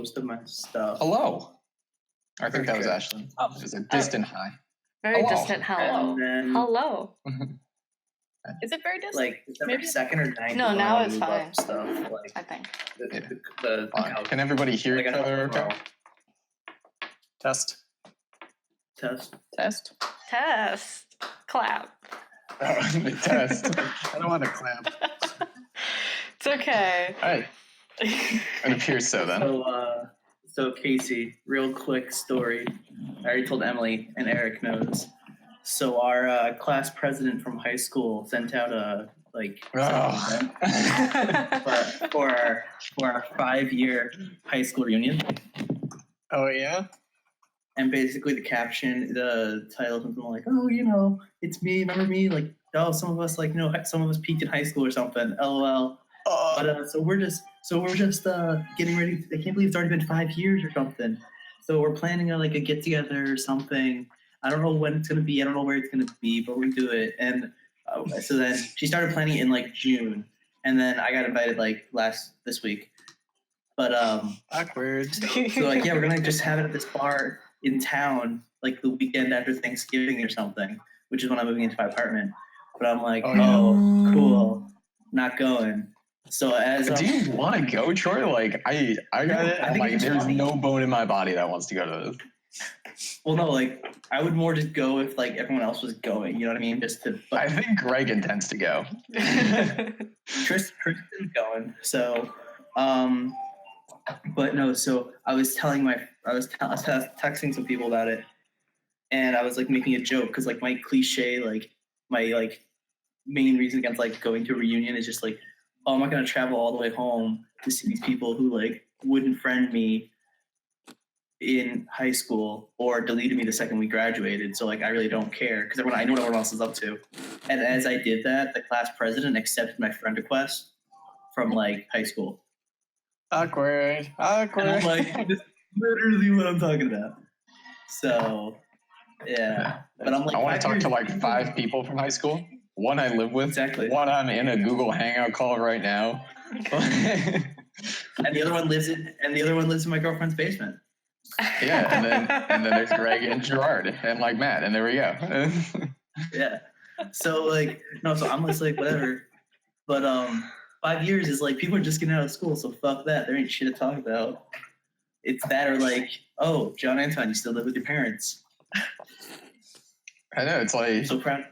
most of my stuff. Hello. I think that was Okay. Ashley. It was a distant hi. Very Hello. distant hello. And then, Hello. Is it very distant? like, every second or ninth. No, is when now I it's move up fine. Stuff like I think. the Fine. Can everybody hear Like, each other? Okay. Test. test. Test. Test. Clap. The test. I don't want to clap. It's okay. Hey, it appears so then. So Casey, real quick story. I already told Emily, and Eric knows. So our class president from high school sent out a Ugh. but for our 5-year high school reunion, Oh yeah. and basically the caption, the title, is something like, "Oh, it's me. Remember me? Like, some of us some of us peaked in high school or something. LOL." But so we're just getting ready. I can't believe it's already been 5 years or something. So we're planning a get together or something. I don't know when it's gonna be. I don't know where it's gonna be, but we're gonna do it. And so then she started planning it in June, and then I got invited this week. But Awkward. so yeah, we're gonna just have it at this bar in town the weekend after Thanksgiving or something, which is when I'm moving into my apartment. But I'm like, oh cool, not going. So Do you want to go, Troy? I got it. I think it's There's funny. no bone in my body that wants to go to this. Well, no, I would more just go if everyone else was going. You know what I mean? Just to. I think Greg intends to go. Tristan's going. So, but no. So I was texting some people about it, and I was making a joke because my cliche, my main reason against going to a reunion is just oh, I'm not gonna travel all the way home to see these people who wouldn't friend me in high school or deleted me the second we graduated. So I really don't care because I know what everyone else is up to. And as I did that, the class president accepted my friend request from high school. Awkward. And I'm this is literally what I'm talking about. So yeah. But I'm I want to talk to 5 people from high school. One I live with. Exactly. One I'm in a Google Hangout call right now. And the other one lives in my girlfriend's basement. Yeah, and then there's Greg and Gerard and Matt, and there we go. Yeah. So no, so I'm just whatever. But 5 years is people are just getting out of school, so fuck that. There ain't shit to talk about. It's that or oh, John Anton, you still live with your parents. I know, it's So proud.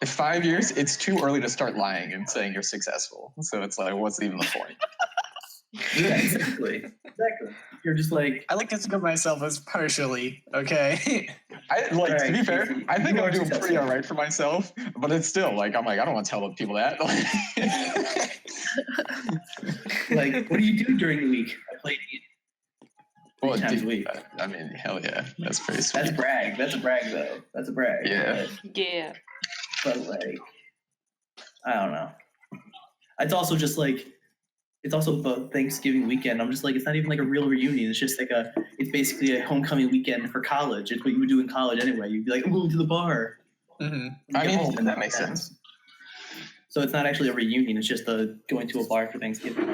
5 years, it's too early to start lying and saying you're successful. So it's what's even the point? Yeah, exactly. You're just I like to think of myself as partially okay. To be fair, I think You are I'm doing pretty successful. all right for myself, but it's still I don't want to tell people that. what do you do during the week? I play Well, times a week. I mean, hell yeah, that's pretty sweet. That's brag. That's a brag, though. That's a brag. Yeah. Yeah. But I don't know. It's also just it's also the Thanksgiving weekend. I'm just it's not even a real reunion. It's just it's basically a homecoming weekend for college. It's what you would do in college anyway. You'd be I'm going to the bar. Mm-hmm. I Get mean, home. that makes sense. So it's not actually a reunion. It's just going to a bar for Thanksgiving.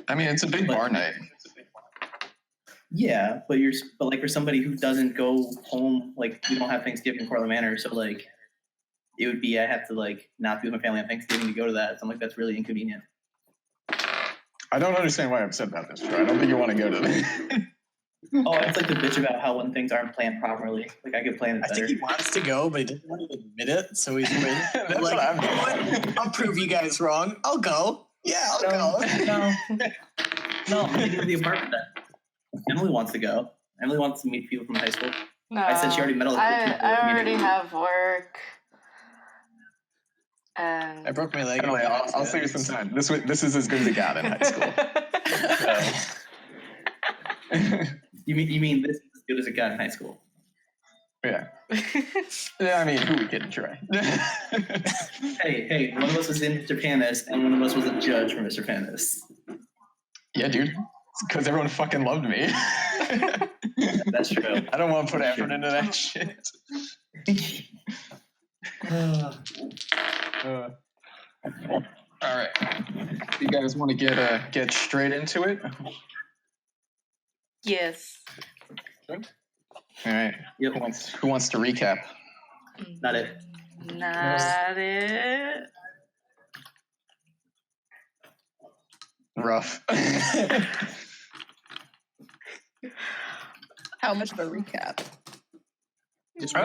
I mean, it's a big bar night. Yeah, but for somebody who doesn't go home, we don't have Thanksgiving in Portland Manor, so it would be I have to not be with my family on Thanksgiving to go to that. So I'm that's really inconvenient. I don't understand why I'm upset about this, Troy. I don't think you want to go to that. Oh, it's the bitch about how when things aren't planned properly. I could plan it I better. think he wants to go, but he doesn't want to admit it, so he's waiting. That's what I'm doing. I'll prove you guys wrong. I'll go. Yeah, I'll go. No, I'm thinking of the apartment then. Emily wants to go. Emily wants to meet people from high school. No. I said she already met all the people. I already have work. And I broke my leg. Anyway, I'll save you some time. This is as good as it got in high school. You mean this is as good as it got in high school? Yeah. Yeah, I mean, who would get Troy? Hey, one of us was in Mr. Panis, and one of us was a judge for Mr. Panis. Yeah, dude. It's because everyone fucking loved me. That's true. I don't want to put effort into that shit. All right. You guys want to get straight into it? Yes. All right. Yep. Who wants to recap? Not it. Not it. Rough. How much of a recap? Just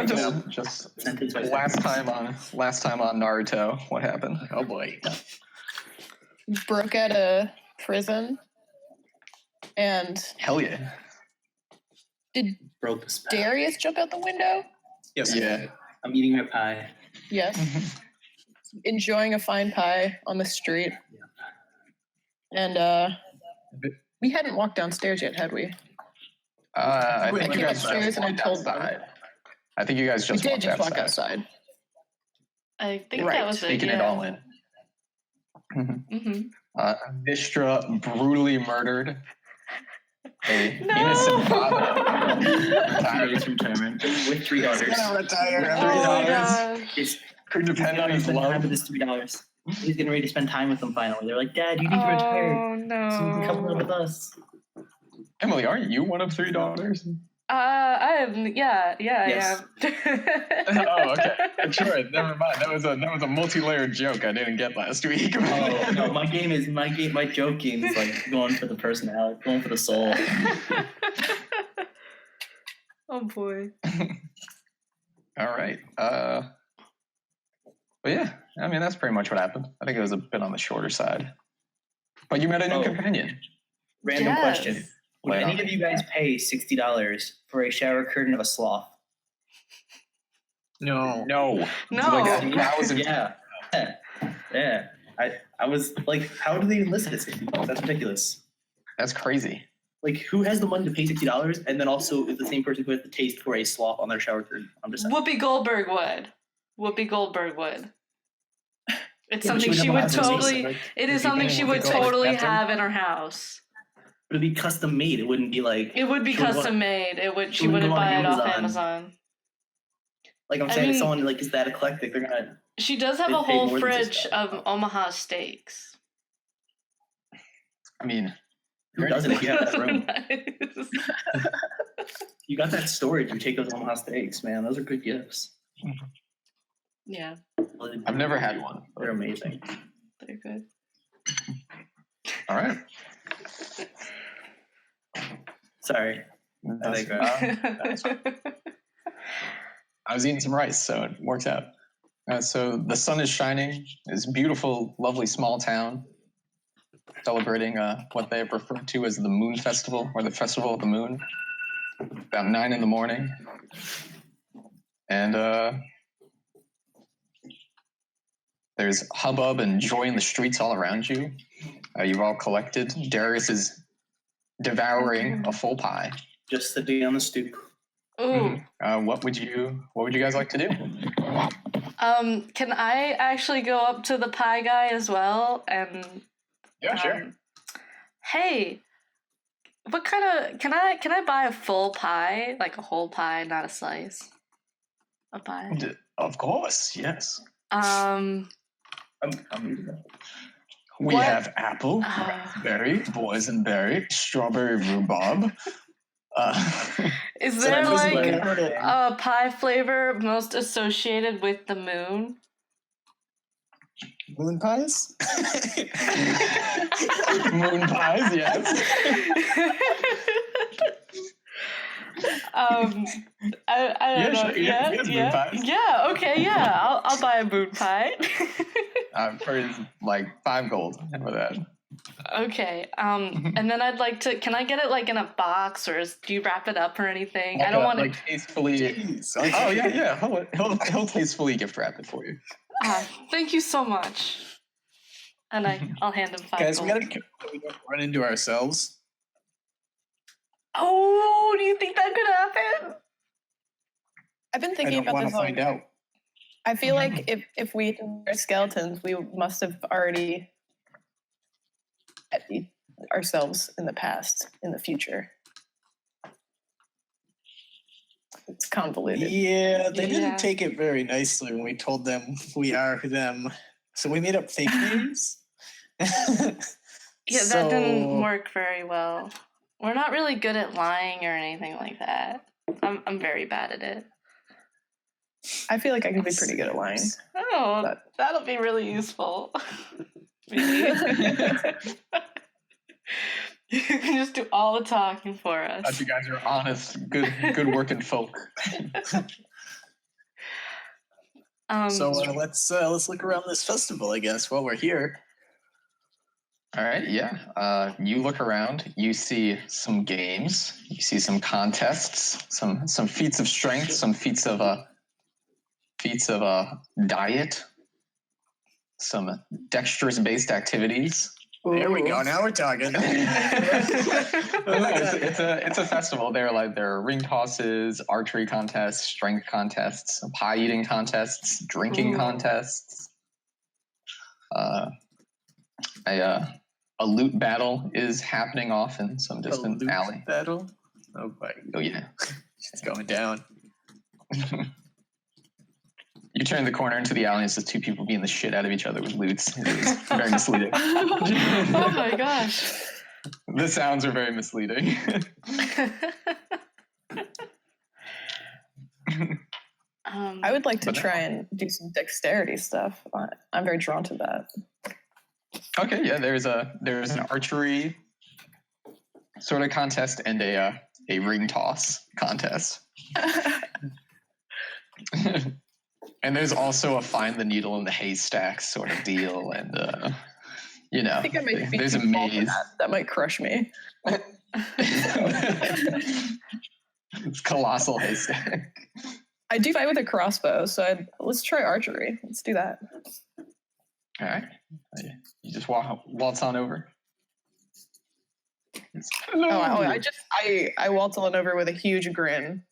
Sentence by last sentence. time on Naruto. What happened? Oh boy. Broke out of prison. And Hell yeah. did Broke the spell. Darius jump out the window? Yes. Yeah. I'm eating my pie. Yes. Enjoying a fine pie on the street. And we hadn't walked downstairs yet, had we? I Wait, think I you came guys upstairs and I walked told outside. I think you guys just we did walked just walk outside. outside. I think Right, that was it. Taking it all in. Vistra brutally murdered a No! innocent father. 3 days from retirement with $3. Gonna retire. Oh my $3. god. He's Who depend on gonna his spend time love. with his $3. He's getting ready to spend time with them finally. They're like, Dad, you need to retire Oh so you can come live no. with us. Emily, aren't you one of 3 daughters? I am. Yeah, Yes. I am. Oh, okay. Sure. Never mind. That was a multi-layered joke I didn't get last week. Oh no, my joke game is like going for the personality, going for the soul. Oh boy. All right. But yeah, I mean that's pretty much what happened. I think it was a bit on the shorter side. But you met a new Oh. companion. Random Yes. question. Would Lay it any on of me. you guys pay $60 for a shower curtain of a sloth? No. No. No. Like 1,000. Yeah. Yeah. I was like, how do they enlist it? $60? That's ridiculous. That's crazy. Like, who has the money to pay $60 and then also is the same person who has the taste for a sloth on their shower curtain? I'm just saying. Whoopi Goldberg would. Whoopi Goldberg would. It's Yeah, but something she she would would have a totally. like, It is you something think she Whoopi would Goldberg totally kept them? have in her house. It'd be custom made. It wouldn't be like It would be She would custom made. It would. She she would wouldn't go on buy it off Amazon. Amazon. like I'm I saying. If mean- someone like is that eclectic, they're gonna. She does have They a paid whole more than fridge $60. of Omaha steaks. I mean, Who doesn't if you have that room? Nice. You got that storage. You take those Omaha steaks, man. Those are good gifts. Yeah, I've never had one. They're amazing. they're good. All right. Sorry. I think, I was eating some rice, so it works out. So the sun is shining. It's a beautiful, lovely small town celebrating what they refer to as the Moon Festival, or the Festival of the Moon. About 9 in the morning. And there's hubbub and joy in the streets all around you. You've all collected. Darius is devouring a full pie. just sitting on the stoop. Ooh. What would you guys like to do? Can I actually go up to the pie guy as well and Yeah, sure. hey, what kind of can I buy a full pie, like a whole pie, not a slice of pie? Of course, yes. Um, I'm We What? have apple, raspberry, boysenberry, strawberry rhubarb. is So there that was like like- a pie flavor most associated with the moon? Moon pies? Moon pies, yes. I don't know. sure, yes, moon pies. Yeah. Okay. Yeah. I'll buy a moon pie. For like 5 gold for that. Okay. And then I'd like to. Can I get it like in a box, or do you wrap it up or anything? I don't want to. like tastefully. Jeez, Oh yeah. He'll tastefully gift wrap it for you. Thank you so much. And I'll hand him 5 Guys, we gold. gotta keep so we don't run into ourselves. Oh, do you think that could happen? I've been I thinking don't about want this. to find out. I feel like if we are skeletons, we must have already ourselves in the past, in the future. It's convoluted. Yeah, they Yeah. didn't take it very nicely when we told them we are them. So we made up fake names. Yeah, that didn't work very well. We're not really good at lying or anything like that. I'm very bad at it. I feel like I can be pretty good at lying. Oh, But- that'll be really useful. Maybe. You can just do all the talking for us. Glad you guys are honest, good working folk. So let's look around this festival, I guess, while we're here. All right, yeah. You look around. You see some games. You see some contests. Some feats of strength. Some feats of diet. Some dexterous-based activities. There we go. Now we're talking. It's a festival. There are ring tosses, archery contests, strength contests, pie eating contests, drinking contests. A loot battle is happening off in some distant loot alley. battle. Oh boy. Oh yeah. It's going down. You turn the corner into the alley and it's just two people beating the shit out of each other with loots. It is very misleading. Oh my gosh. The sounds are very misleading. I would like to try and do some dexterity stuff. I'm very drawn to that. Okay, yeah, there's an archery sort of contest and a ring toss contest. And there's also a find the needle in the haystack sort of deal, and I think I might be there's too a small for maze. that might crush me. It's colossal haystack. I do fight with a crossbow, so let's try archery. Let's do that. All right, you just waltz on over. I waltz on over with a huge grin,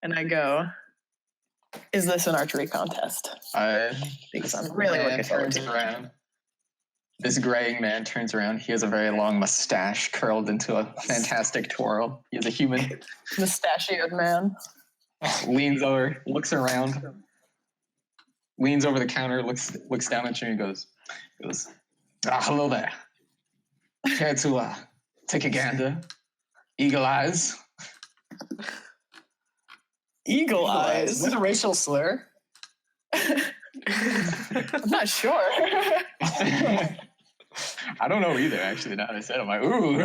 and I go, "Is this an archery contest?" Because I'm really looking forward to it. Around. This graying man turns around. He has a very long mustache curled into a fantastic twirl. He is a human. Mustachioed man. Leans over, looks around, leans over the counter, looks down at you and goes, hello there. Care to take a gander? Eagle eyes. Eagle eyes. Is that a racial slur? I'm not sure. I don't know either, actually. Now that I said it, I'm like, ooh.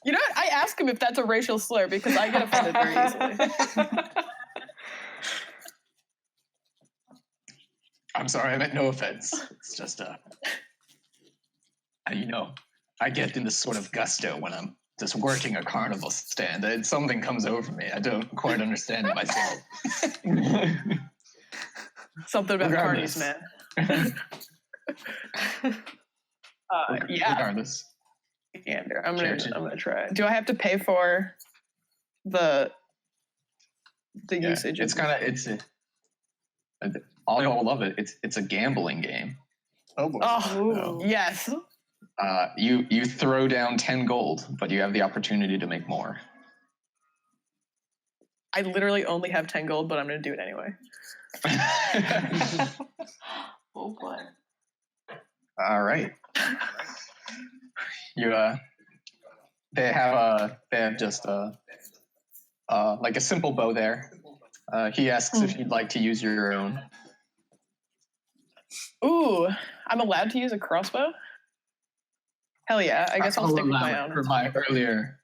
You know what? I ask him if that's a racial slur because I get offended very easily. I'm sorry, I meant no offense. It's just, I get in this sort of gusto when I'm just working a carnival stand. And something comes over me. I don't quite understand it myself. Something about Regardless. carnies, man. Yeah. Regardless. Gander. I'm gonna try. Do I have to pay for the usage? It's all love it. It's a gambling game. Oh boy. Oh, yes. You throw down 10 gold, but you have the opportunity to make more. I literally only have 10 gold, but I'm gonna do it anyway. Oh boy. All right. They have just like a simple bow there. He asks if you'd like to use your own. Ooh, I'm allowed to use a crossbow? Hell yeah, I guess I'll stick with my own. For my earlier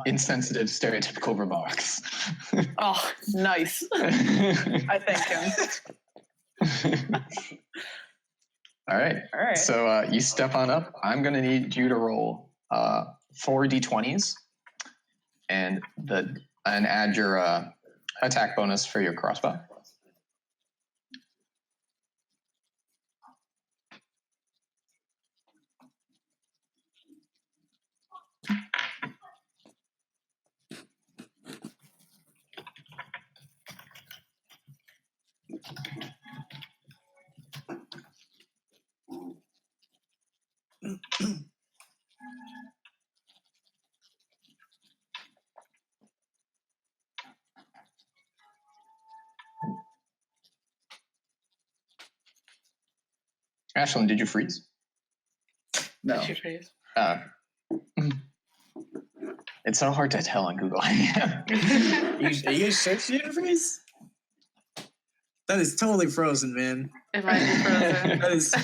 insensitive stereotypical remarks. Oh, nice. I thank him. All right. So you step on up. I'm going to need you to roll 4 d20s and add your attack bonus for your crossbow. Ashlyn, did you freeze? No. Did you freeze? It's so hard to tell on Google. You searched it, freeze? That is totally frozen, man. It might be frozen. That is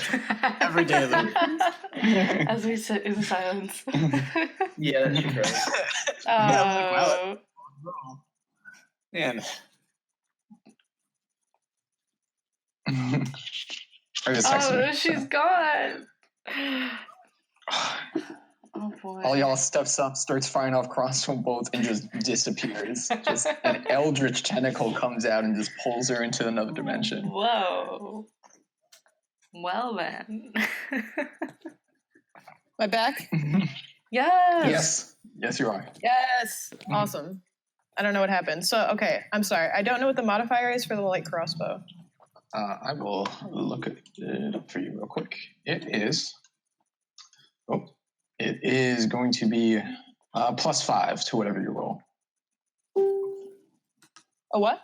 every day of the week. As we sit in silence. Yeah, that's true. Oh. Man. I just texted Oh, her, she's so. gone. Oh boy. All y'all steps up, starts firing off crossbow bolts, and just disappears. Just an eldritch tentacle comes out and just pulls her into another dimension. Whoa. Well then. My back? Yes. Yes, you are. Yes. Awesome. I don't know what happened. So, okay, I'm sorry. I don't know what the modifier is for the light crossbow. I will look at it up for you real quick. It is going to be +5 to whatever you roll. A what?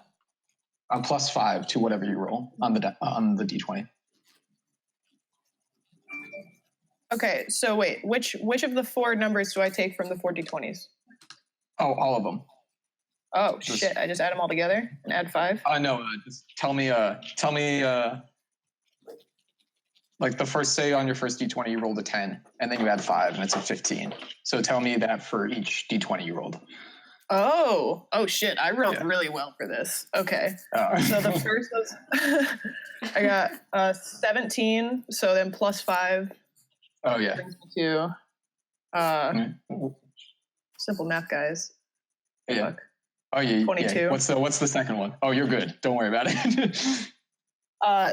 +5 to whatever you roll on the D20. Okay, so wait, which of the 4 numbers do I take from the 4 d20s? Oh, all of them. Oh shit! I just add them all together and add 5. No, just tell me, like the first, say on your first D20 you rolled a 10, and then you add 5, and it's a 15. So tell me that for each D20 you rolled. Oh shit! I rolled really well for this. Okay, so the first was I got 17. So then +5. Oh yeah. Brings me to simple math, guys. Yeah. Fuck. Oh yeah. 22. Yeah. What's the second one? Oh, you're good. Don't worry about it.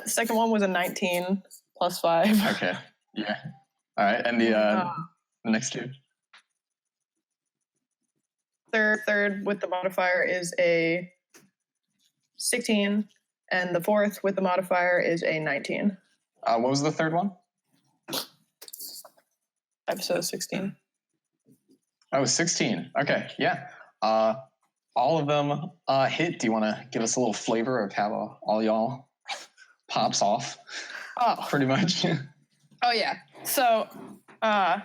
Second one was a 19 +5. Okay. Yeah. All right. And the next two. Third with the modifier is a 16, and the fourth with the modifier is a 19. What was the third one? Episode 16. Oh, 16. Okay. Yeah. All of them hit. Do you want to give us a little flavor of how all y'all pops off? Oh, Pretty much. oh yeah. So, am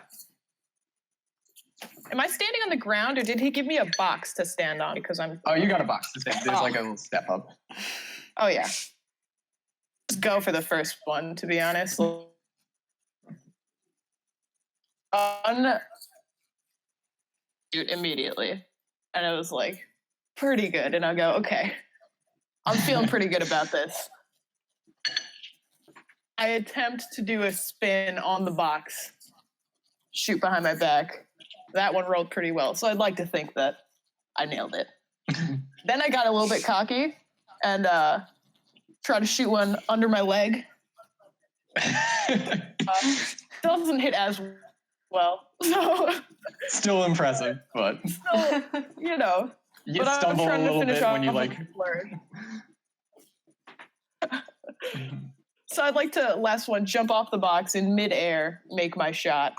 I standing on the ground, or did he give me a box to stand on? Because I'm. Oh, you got a box to stand. There's like a little step up. Oh yeah. Let's go for the first one. To be honest. Shoot immediately, and it was like pretty good. And I go, okay, I'm feeling pretty good about this. I attempt to do a spin on the box, shoot behind my back. That one rolled pretty well, so I'd like to think that I nailed it. Then I got a little bit cocky and tried to shoot one under my leg. Doesn't hit as well, so Still impressive, but still, you know. you But stumble a little bit when you like. So I'd like to, last one, jump off the box in midair, make my shot,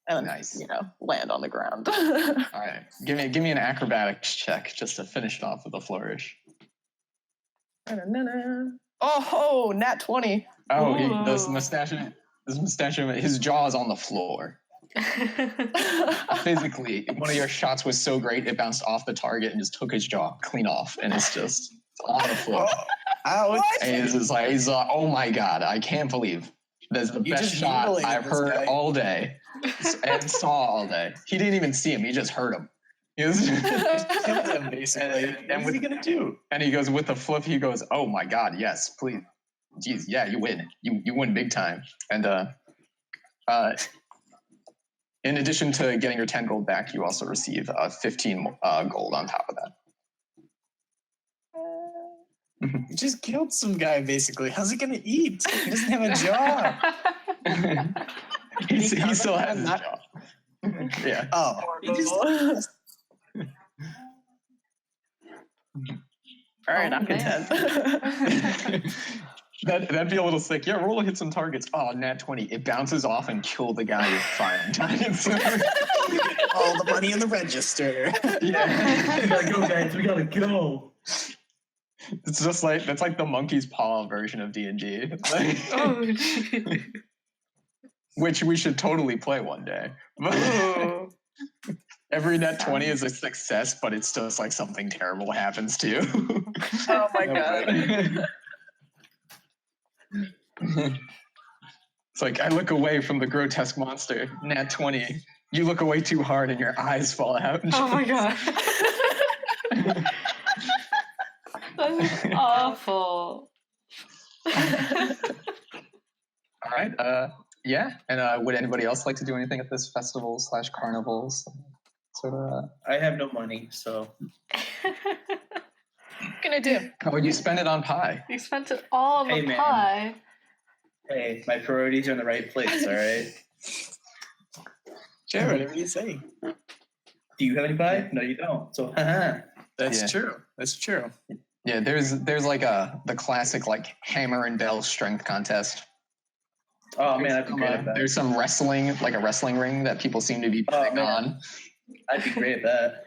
and Nice. land on the ground. All right, give me an acrobatics check just to finish it off with a flourish. Oh, nat 20. Oh, this mustache, his jaw is on the floor. Physically, one of your shots was so great it bounced off the target and just took his jaw clean off, and it's just on the floor. Ouch. And he's like, oh my god, I can't believe that's the best just shot mutilated I've this heard guy. all day and saw all day. He didn't even see him; he just heard him. He was- Killed him, basically. And What's he gonna do? and he goes with the flip. He goes, "Oh my god, yes, please, jeez, yeah, you win. You win big time." And in addition to getting your 10 gold back, you also receive 15 gold on top of that. You just killed some guy, basically. How's he gonna eat? He doesn't have a jaw. he still has his jaw. Yeah. Oh. He just... All right, I'm man. content. That'd be a little sick. Yeah, roll to hit some targets. Oh, nat 20. It bounces off and kill the guy with fire targets. All the money in the register. Yeah. We gotta go, guys. We gotta go. It's just like, that's like the monkey's paw version of D&D. Like, Oh, gee. which we should totally play one day. Ooh. Every net 20 is a success, but it's just like something terrible happens to you. Oh my god. It's like I look away from the grotesque monster, nat 20. You look away too hard and your eyes fall out. Oh my god. That's awful. All right. Yeah. And would anybody else like to do anything at this festival / carnival? Sort of. I have no money, so What can I do? How would you spend it on pie? You spent it all on Hey, the man. pie. hey, my priorities are in the right place. All right. Sure, whatever you say. Do you have any pie? No, you don't. So, haha. That's Yeah. true. That's true. Yeah, there's like the classic like hammer and bell strength contest. Oh man, I'd be great at that. There's some wrestling, like a wrestling ring that people seem to be betting man. on. I'd be great at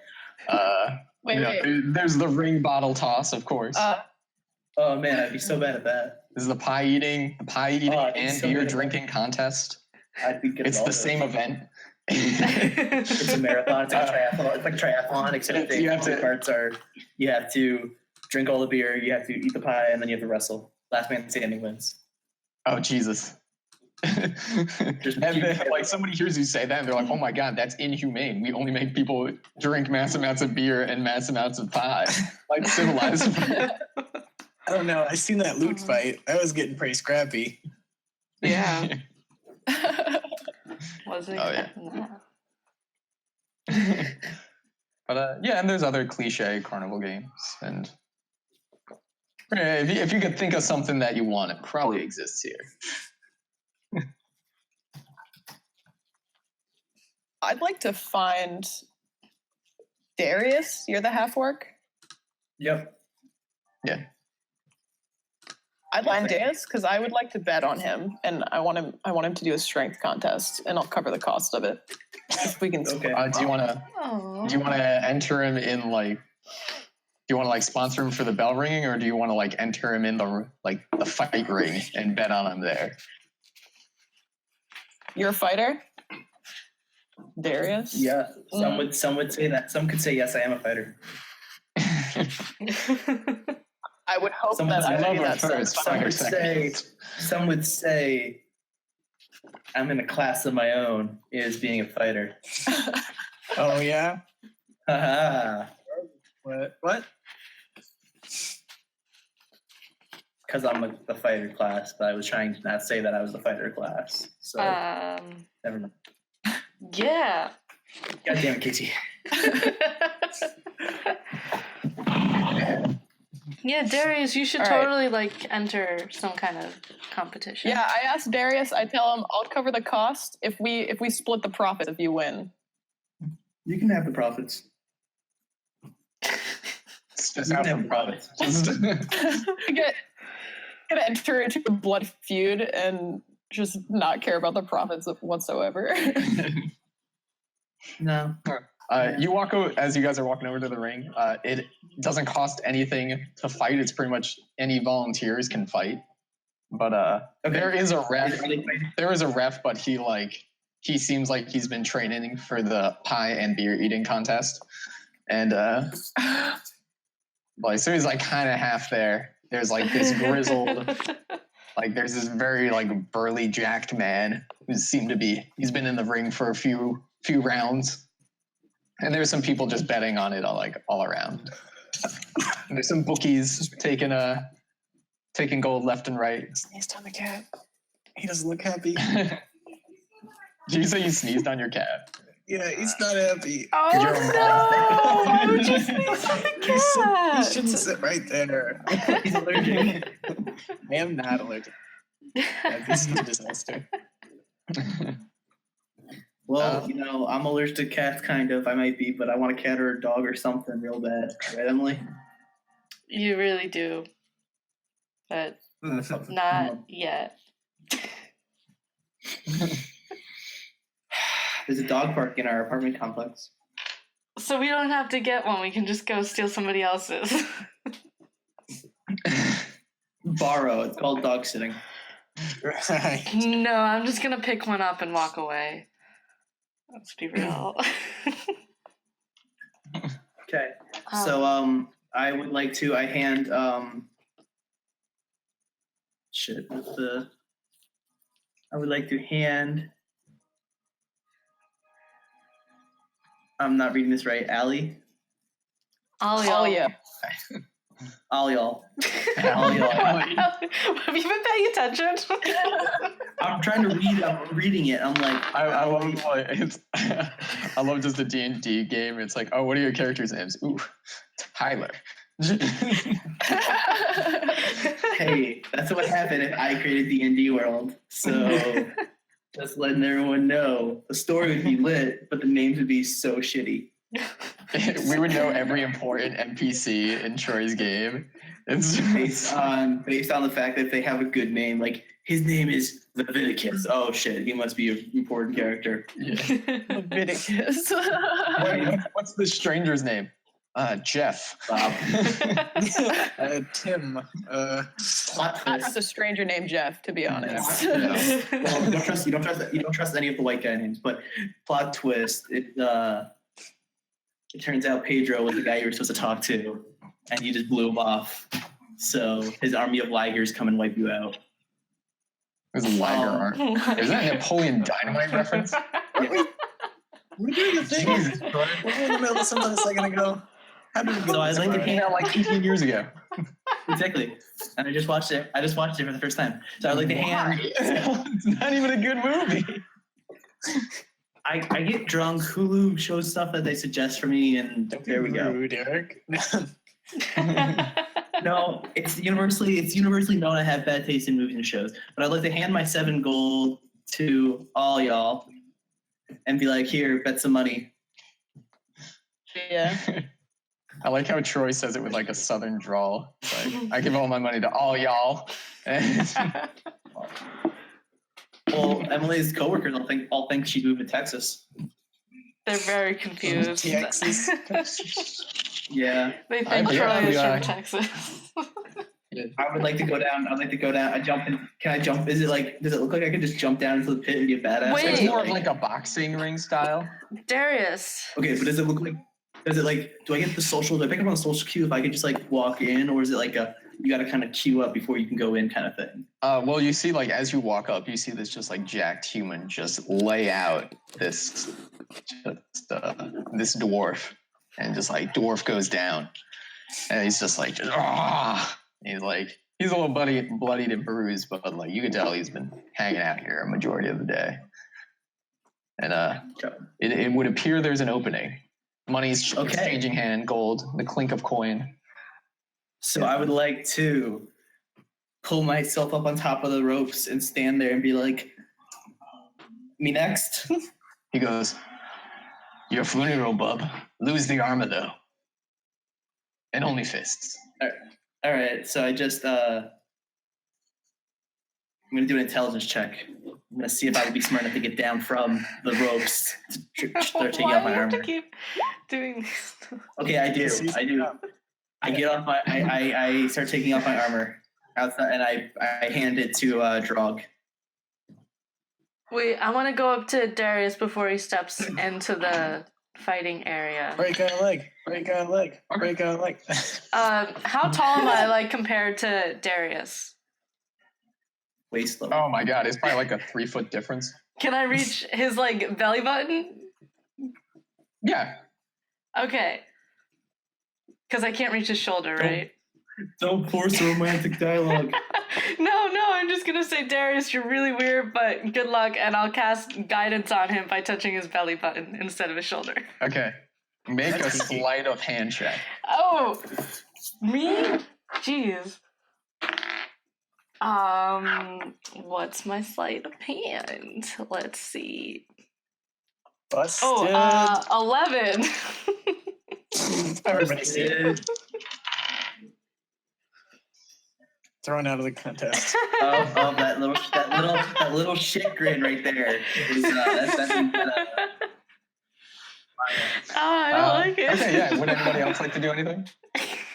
that. Wait, wait. There's the ring bottle toss, of course. Oh man, I'd be so bad at that. There's the pie eating I'd be and so beer good at drinking contest. I'd be good. It's at all the those. same event. It's a marathon. It's like a triathlon. It's like a triathlon, except You have the to- parts are you have to drink all the beer, you have to eat the pie, and then you have to wrestle. Last man standing wins. Oh Jesus! Just And keep- then, like somebody hears you say that, and they're like, "Oh my God, that's inhumane. We only make people drink mass amounts of beer and mass amounts of pie, like civilized." I don't know. I seen that loot fight. That was getting pretty scrappy. Yeah. Wasn't Oh, yeah. expecting that. But yeah, and there's other cliche carnival games, and if you could think of something that you want, it probably exists here. I'd like to find Darius. You're the half orc. Yep. I'd find Darius because I would like to bet on him, and I want him to do a strength contest, and I'll cover the cost of it. If we can. Okay. Do you want to? Aw. Do you want to enter him in like? Do you want to like sponsor him for the bell ringing, or do you want to like enter him in the the fight ring and bet on him there? You're a fighter, Darius. Yeah. Some would say that. Some could say yes, I am a fighter. I would hope Some that would I say would be love that her first, satisfied. Some would say I'm in a class of my own is being a fighter. Oh yeah. Haha. What? Because I'm the fighter class, but I was trying to not say that I was the fighter class. So never mind. Yeah. God damn it, Casey. Yeah, Darius, you should All right. totally like enter some kind of competition. Yeah, I asked Darius. I tell him I'll cover the cost if we split the profit if you win. You can have the profits. It's just You out can from have profits. Gonna enter into a blood feud and just not care about the profits whatsoever. No. You walk as you guys are walking over to the ring. It doesn't cost anything to fight. It's pretty much any volunteers can fight. But there is a ref. There is a ref, but he seems like he's been training for the pie and beer eating contest, and like so he's like kind of half there. There's like this grizzled, like there's this very like burly jacked man he's been in the ring for a few rounds. And there's some people just betting on it all around. And there's some bookies taking gold left and right. Sneezed on the cat. He doesn't look happy. Did you say you sneezed on your cat? Yeah, he's not happy. Oh You're a no! Why would you sneeze on the He cat? shouldn't sit right there. He's allergic. I am not allergic. Yeah, this is a disaster. Well, I'm allergic to cats, kind of. I might be, but I want a cat or a dog or something real bad. Right, Emily? You really do, but not yet. There's a dog park in our apartment complex. So we don't have to get one. We can just go steal somebody else's. Borrow. It's called dog sitting. Right. No, I'm just gonna pick one up and walk away. Let's be real. Okay. So I would like to I hand I would like to hand I'm not reading this right. Allie? Alia. Allial. Have you been paying attention? I'm trying to read. I'm reading it. I'm like, I love it's. I love just the D&D game. It's like, oh, what are your characters' names? Ooh, Tyler. hey, that's what happened if I created D&D World. So just letting everyone know, the story would be lit, but the names would be so shitty. We would know every important NPC in Troy's game. It's based on the fact that if they have a good name, like his name is Leviticus. Oh shit, he must be an important character. Yeah. Leviticus. What's the stranger's name? Jeff. Bob. Tim. Plot That's twist. a stranger named Jeff, to be honest. Yeah. Well, you don't trust any of the white guy names, but plot twist. It turns out Pedro was the guy you were supposed to talk to, and you just blew him off. So his army of ligers come and wipe you out. There's a liger art. Is that a Napoleon Dynamite reference? We're doing the thing. Jesus Christ. We're in the middle of something a second ago. How did we get So I'd this like to far? Came out like 18 years ago. Exactly. And I just watched it for the first time. So I'd like to hand. It's not even a good movie. I get drunk. Hulu shows stuff that they suggest for me, and Don't be there we go. rude, Eric. No, it's universally known I have bad taste in movies and shows. But I'd like to hand my 7 gold to all y'all and be like, here, bet some money. Yeah. I like how Troy says it with like a southern drawl. It's like, I give all my money to all y'all. Well, Emily's coworkers all think she moved to Texas. They're very confused. Texas. Yeah. They think Yeah, Troy is yeah. from Texas. I would like to go down. I'd like to go down. I jump in. Can I jump? Does it look like I can just jump down into the pit and be a badass? Wait. It's more of like a boxing ring style. Darius. Okay, but does it look like? Does it like? Do I get the social? Do I pick up on the social cue if I could just like walk in, or is it like you got to kind of queue up before you can go in kind of thing? Well, you see, like as you walk up, you see this just like jacked human just lay out this dwarf, and just like dwarf goes down, and he's just like he's like he's a little bloodied and bruised, but like you can tell he's been hanging out here a majority of the day, and it would appear there's an opening. Money's exchanging hand, gold, the clink of coin. So I would like to pull myself up on top of the ropes and stand there and be like, me next? He goes, your funeral, bub. Lose the armor, though. And only fists. All right, so I just, I'm going to do an intelligence check. I'm going to see if I would be smart enough to get down from the ropes to start taking off my Why do you have to armor. keep doing this? Okay, I do. I get off my, I start taking off my armor outside, and I hand it to Drog. Wait, I want to go up to Darius before he steps into the fighting area. Break on a leg. Break on a leg. Break on a leg. How tall am I, like, compared to Darius? Waist level. Oh my god, it's probably like a 3-foot difference. Can I reach his, like, belly button? Yeah. Okay. Because I can't reach his shoulder, right? Don't force romantic dialogue. No, I'm just going to say, Darius, you're really weird, but good luck, and I'll cast guidance on him by touching his belly button instead of his shoulder. Okay. Make a sleight of hand check. Oh, me? Jeez. What's my sleight of hand? Let's see. Busted. 11. Everybody see it. Thrown out of the contest. Oh, that little shit grin right there. Is, that's I don't like it. Okay, yeah. Would anybody else like to do anything?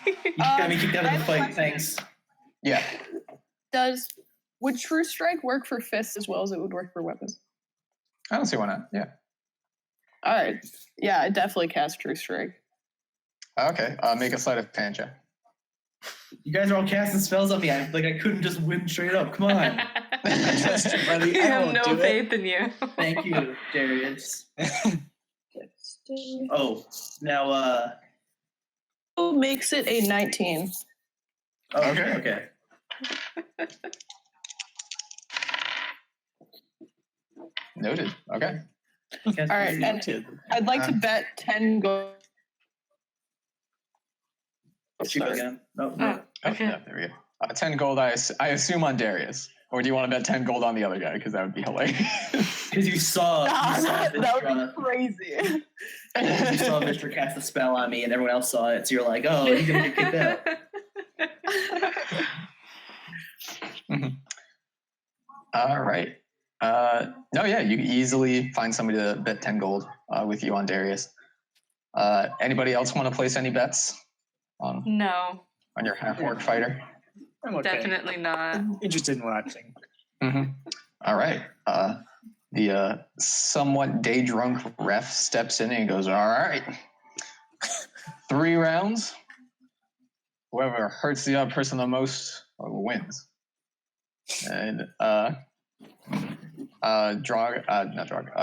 you got me kicked out of the fight. Thanks. Yeah. Does Would True Strike work for fists as well as it would work for weapons? I don't see why not. Yeah. All right. Yeah, I definitely cast True Strike. Okay. Make a sleight of hand check. You guys are all casting spells on me. I couldn't just win straight up. Come on. Trust you, buddy. I I have won't no do it. faith in you. Thank you, Darius. Oh, now Who makes it a 19? Okay. Noted. Okay. All right, and I'd like to bet 10 gold. Shoot again. No. Okay. Yeah, there we go. 10 gold, I assume on Darius. Or do you want to bet 10 gold on the other guy? Because that would be hilarious. Because you saw that would Vistra, be crazy. you saw Vistra cast a spell on me, and everyone else saw it. So you're like, oh, he's gonna get kicked out. All right. No, yeah, you can easily find somebody to bet 10 gold with you on Darius. Anybody else want to place any bets on No, your half-orc fighter? I'm okay. definitely not. I'm interested in watching. All right. The somewhat day-drunk ref steps in and goes, all right. 3 rounds. Whoever hurts the other person the most wins. And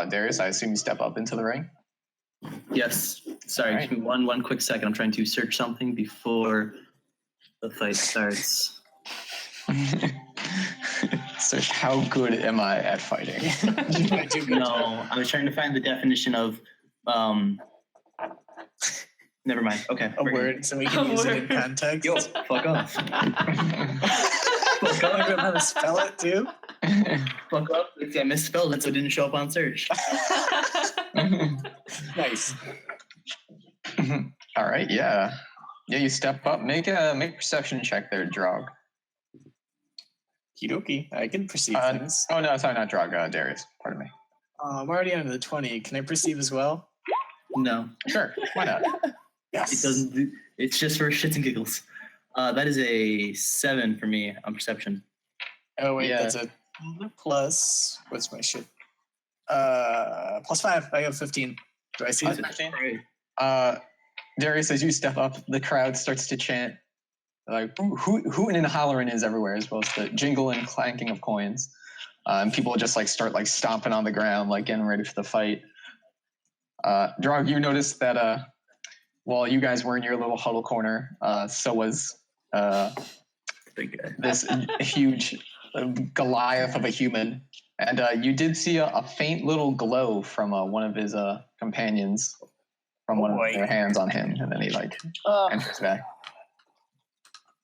Darius, I assume you step up into the ring. Yes. Sorry, Right. give me one quick second. I'm trying to search something before the fight starts. So how good am I at fighting? No, I was trying to find the definition of never mind. Okay. A we're good. word so we can use it in context. Yo, fuck off. Fuck off. I know how to spell it too. Fuck off. I misspelled it, so it didn't show up on search. Nice. All right, yeah. Yeah, you step up. Make a perception check there, Drog. Kidoki. I can perceive things. Oh no, sorry, not Drog. Darius. Pardon me. I'm already under the 20. Can I perceive as well? No, Sure, why not? Yes. it doesn't. It's just for shits and giggles. That is a 7 for me on perception. Oh wait, Yeah. that's a plus. What's my shit? +5. I have 15. Do I see it? Great. Darius, as you step up, the crowd starts to chant, like hooting and hollering is everywhere, as well as the jingle and clanking of coins. And people just start stomping on the ground, getting ready for the fight. Drog, you noticed that while you guys were in your little huddle corner, so was Big guy. this huge Goliath of a human. And you did see a faint little glow from one of his companions, from one of their hands on him, and then he enters back.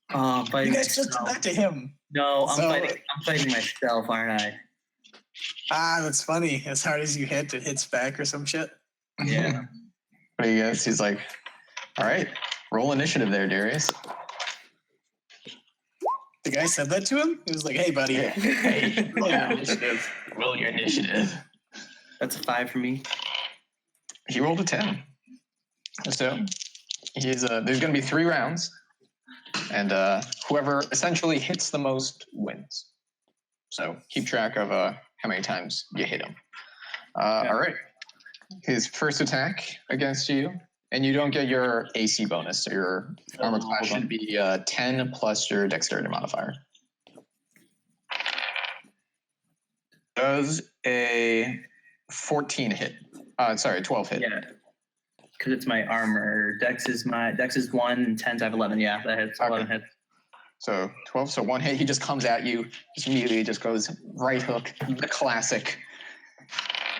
I'm You fighting guys just did myself. that to him. No, So- I'm fighting myself, aren't I? That's funny. As hard as you hit, it hits back or some shit. Yeah. But he goes, he's like, all right, roll initiative there, Darius. The guy said that to him? He was like, hey, buddy. Hey, Roll your yeah. initiative. Roll your initiative. That's a 5 for me. He rolled a 10. So he's there's going to be 3 rounds, and whoever essentially hits the most wins. So keep track of how many times you hit him. All right. His first attack against you, and you don't get your AC bonus, so your armor class should be 10 plus your dexterity modifier. Does a 14 hit? 12 hit. Yeah. Because it's my armor. Dex is 1 and 10s I have 11. Yeah, that hits. 11 hits. So 12, so 1 hit, he just comes at you, just immediately just goes right hook, the classic.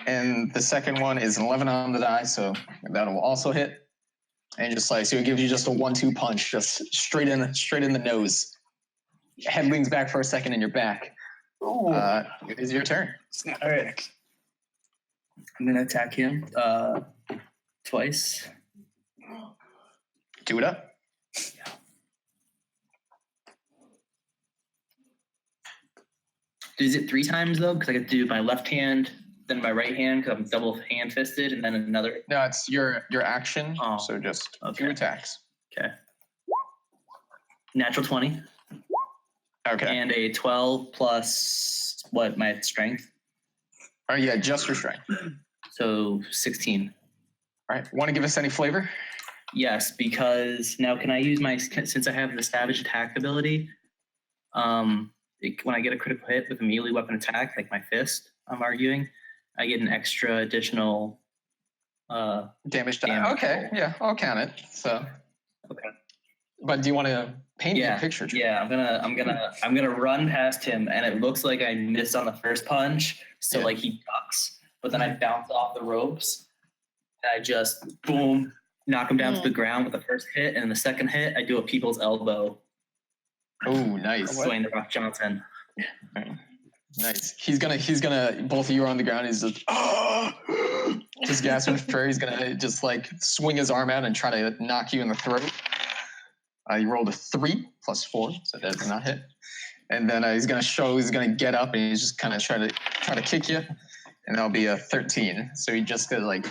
And the second one is an 11 on the die, so that will also hit. And just so it gives you just a 1-2 punch, just straight in the nose. Head leans back for a second and you're back. It is your turn. Snap All right. back. I'm going to attack him twice. Do it up. Is it 3 times, though? Because I get to do my left hand, then my right hand, because I'm double hand-fisted, and then another. No, it's your action, Oh, so just okay. 2 attacks. Okay. Natural 20. Okay. And a 12 plus what, my strength? Oh, yeah, just your strength. So 16. All right. Want to give us any flavor? Yes, because now can I use since I have the savage attack ability, when I get a critical hit with a melee weapon attack, like my fist, I'm arguing, I get an extra additional Damage. Damage. Okay. Yeah, I'll count it. So. Okay. But do you want to paint me a picture? Yeah, I'm gonna run past him, and it looks like I missed on the first punch, so like he ducks, but then I bounce off the ropes, and I just boom knock him down to the ground with the first hit, and in the second hit I do a people's elbow. Oh, nice. Dwayne the Rock Johnson. Nice. He's gonna. Both of you are on the ground. He's just gasping for air. He's gonna just like swing his arm out and try to knock you in the throat. You rolled a 3 plus 4, so that does not hit. And then he's gonna get up and he's just kind of try to kick you, and that'll be a 13. So he just like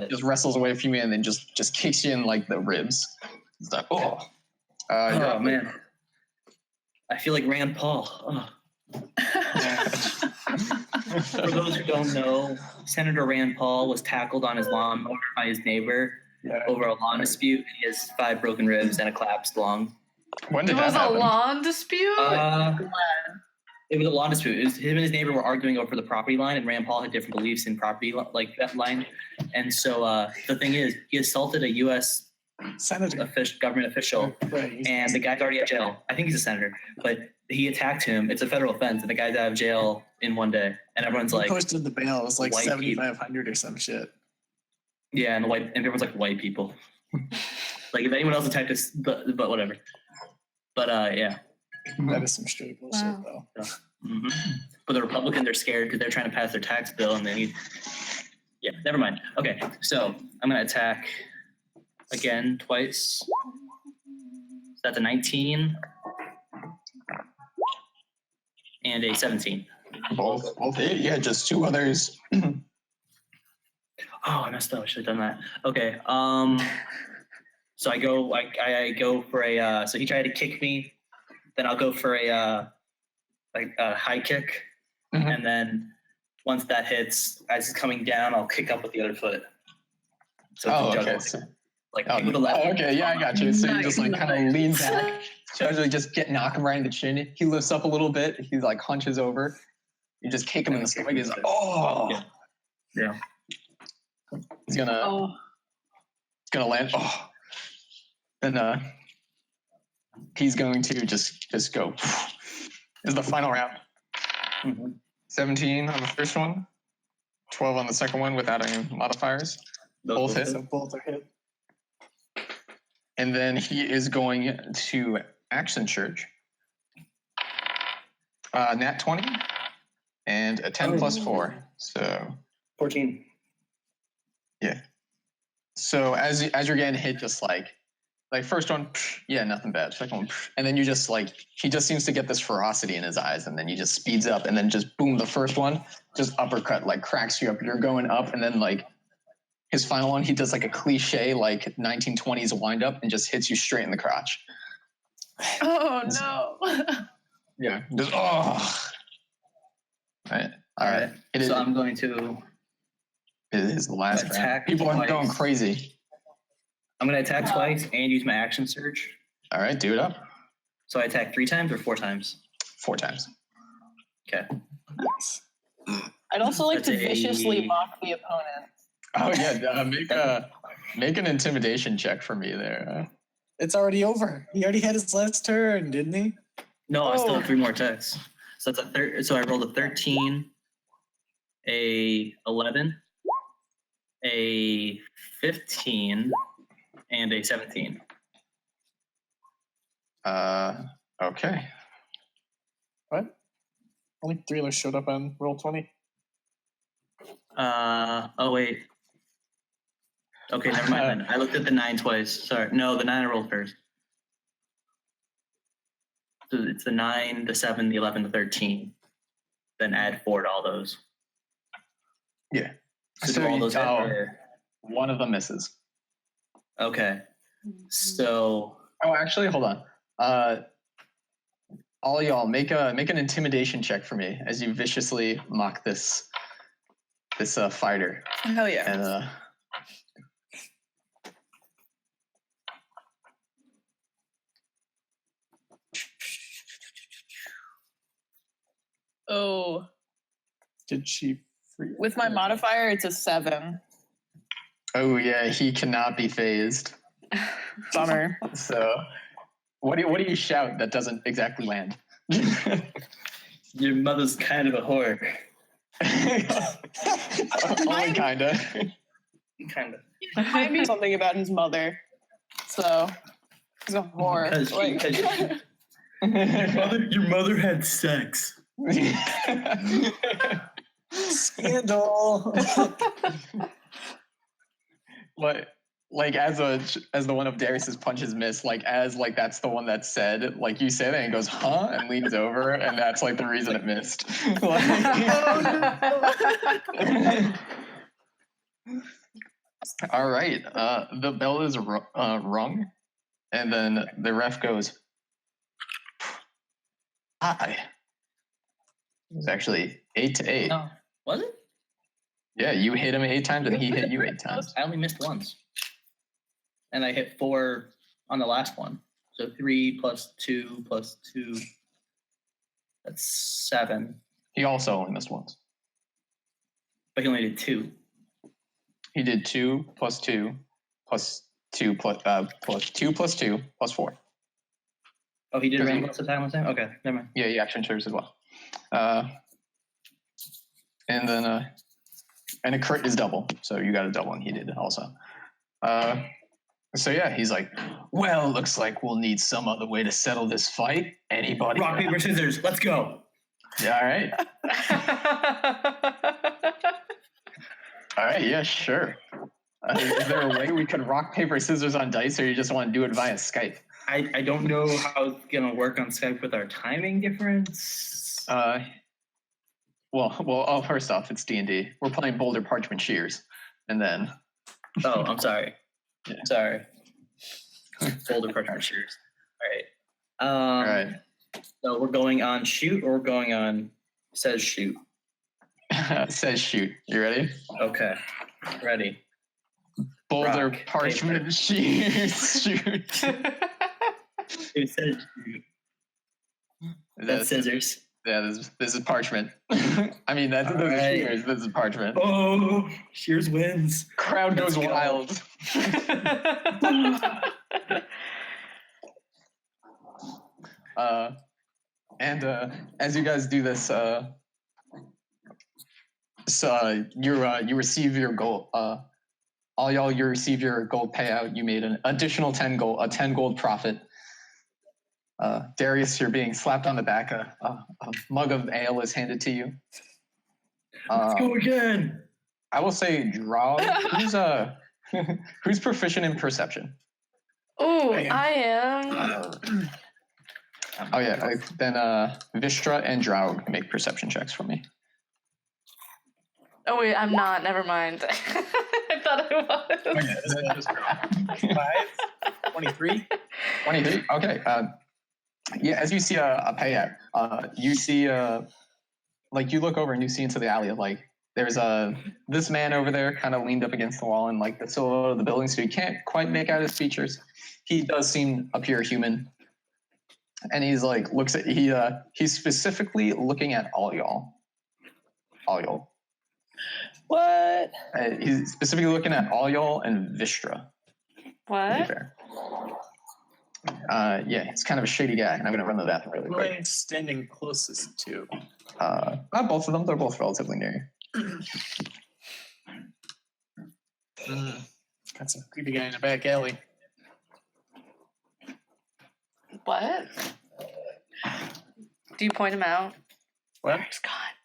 just wrestles away from you and then just kicks you in like the ribs. It's like, oh man, I feel like Rand Paul. Oh. For those who don't know, Senator Rand Paul was tackled on his lawnmower by his neighbor over a lawn dispute. He has 5 broken ribs and a collapsed lung. When did It that was happen? a lawn dispute? It was a lawn dispute. It was him and his neighbor were arguing over the property line, and Rand Paul had different beliefs in property like that line. And so the thing is, he assaulted a U.S. Senator. Government official, Right. and the guy's already at jail. I think he's a senator, but he attacked him. It's a federal offense, and the guy's out of jail in one day. And everyone's He like, posted the bail. It was like white 7,500 or some shit. yeah, and everyone's like, white people. Like if anyone else had typed this, but whatever. But yeah. That is some straight bullshit, Wow. though. Mm-hmm. But the Republicans are scared because they're trying to pass their tax bill, and they need. Yeah, never mind. Okay, so I'm gonna attack again twice. So that's a 19 and a 17. Both hit. Yeah, just 2 others. Oh, I messed up. I should have done that. Okay. So I go for a. So he tried to kick me. Then I'll go for a high kick, and then once that hits, as it's coming down, I'll kick up with the other foot. So it's a juggle. So, Like with the left. okay, yeah, I got you. So you just like kind of lean back, casually just knock him right in the chin. He lifts up a little bit. He like hunches over. You just kick him in the stomach. He's like, oh, Yeah. He's gonna land. Oh, then he's going to just go. This is the final round. 17 on the first one, 12 on the second one without any modifiers. Both hit. So both are hit. And then he is going to action surge. Nat 20 and a 10 plus 4. So 14. yeah. So as you're getting hit, just like first one, yeah, nothing bad. Second one, and then you just like he just seems to get this ferocity in his eyes, and then he just speeds up, and then just boom, the first one just uppercut, like cracks you up. You're going up, and then like his final one, he does like a cliche like 1920s wind up and just hits you straight in the crotch. Oh no. Yeah. Just, oh. All right. So I'm going to It is the last attack. round. People are twice. going crazy. I'm going to attack twice and use my action surge. All right, do it up. So I attack 3 times or 4 times? 4 times. Okay. Nice. I'd also like That's to a- viciously mock the opponent. Oh yeah, make an intimidation check for me there. It's already over. He already had his last turn, didn't he? No, I still Oh. have 3 more attacks. So that's so I rolled a 13, a 11, a 15, and a 17. Okay. What? Only 3 of those showed up on roll 20. Oh wait. Okay, never mind then. I looked at the 9 twice. Sorry. No, the 9 I rolled first. So it's the 9, the 7, the 11, the 13. Then add 4 to all those. Yeah. So do all those hit, or- one of them misses. Okay. So Oh, actually, hold on. all y'all make an intimidation check for me as you viciously mock this fighter. Hell yeah. And Oh, Did she? with my modifier, it's a 7. oh yeah, he cannot be phased. Bummer. So, what do you shout that doesn't exactly land? Your mother's kind of a whore. Only kinda. Kind of. Might be something about his mother. So, he's a whore. Your mother had sex. Scandal. What? Like as the one of Darius's punches miss, like as like that's the one that said, like you say that and goes, huh, and leans over, and that's like the reason it missed. All right, the bell is rung, and then the ref goes, hi. It was actually 8-8. No, was it? Yeah, you hit him 8 times, and he hit you 8 times. I only missed once. And I hit 4 on the last one. So 3 plus 2 plus 2. That's 7. He also only missed once. But he only did 2. He did 2 plus 2 plus 2 plus 2 plus 2 plus 4. Oh, he did Does he- random most of the time last time? Okay, never mind. Yeah, he action serves as well. And then and a crit is double, so you got a double, and he did also. So yeah, he's like, well, looks like we'll need some other way to settle this fight. Anybody? Rock, paper, scissors, let's go. Yeah, all right. All right, yeah, sure. Is there a way we could rock, paper, scissors on dice, or you just want to do it via Skype? I don't know how it's going to work on Skype with our timing difference. Well, first off, it's D&D. We're playing Boulder Parchment Shears, and then... Oh, I'm sorry. Yeah. Sorry. Boulder Parchment Shears. All right. All right. So we're going on shoot, or we're going on says shoot? Says shoot. You ready? Okay. Ready. Boulder Rock, Parchment Shears. Shoot. It says shoot. That's scissors. Yeah, this is parchment. I mean, those are right. shears. This is parchment. Oh, Shears wins. Crowd goes Let's go. wild. And as you guys do this, you receive your gold. All y'all, you receive your gold payout. You made an additional 10 gold profit. Darius, you're being slapped on the back. A mug of ale is handed to you. Let's go again. I will say, draw. Who's proficient in perception? Ooh, I am. I am. Oh yeah, then Vistra and Draug make perception checks for me. Oh wait, I'm not. Never mind. I thought I was. 5, 23. 23. Okay. Yeah, as you see a payout, you see like you look over and you see into the alley. Like there's this man over there, kind of leaned up against the wall, and like the silhouette of the building, so you can't quite make out his features. He does seem appear human, and he's like he's specifically looking at all y'all. All y'all. What? He's specifically looking at all y'all and Vistra. What? Yeah, it's kind of a shady guy, and I'm gonna run the bathroom really Who quick. am I standing closest to? Not both of them; they're both relatively near you. Got some creepy guy in the back alley. What? Do you point him out? What? He's gone.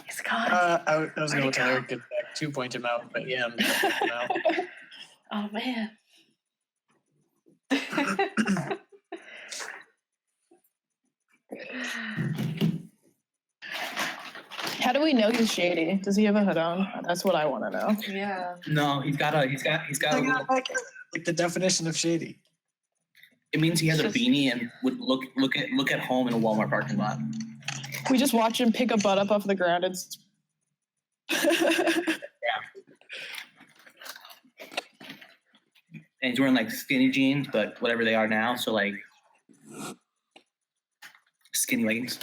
He's gone. I was going Where'd to he tell go? Eric get back to point him out, but yeah, I'm going to point him out. Oh man. How do we know he's shady? Does he have a hood on? That's what I want to know. Yeah. No, he's got a little, Like the definition of shady. It means he has a Just- beanie and would look at home in a Walmart parking lot. We just watch him pick a butt up off the ground. It's And he's wearing like skinny jeans, but whatever they are now, so like skinny leggings.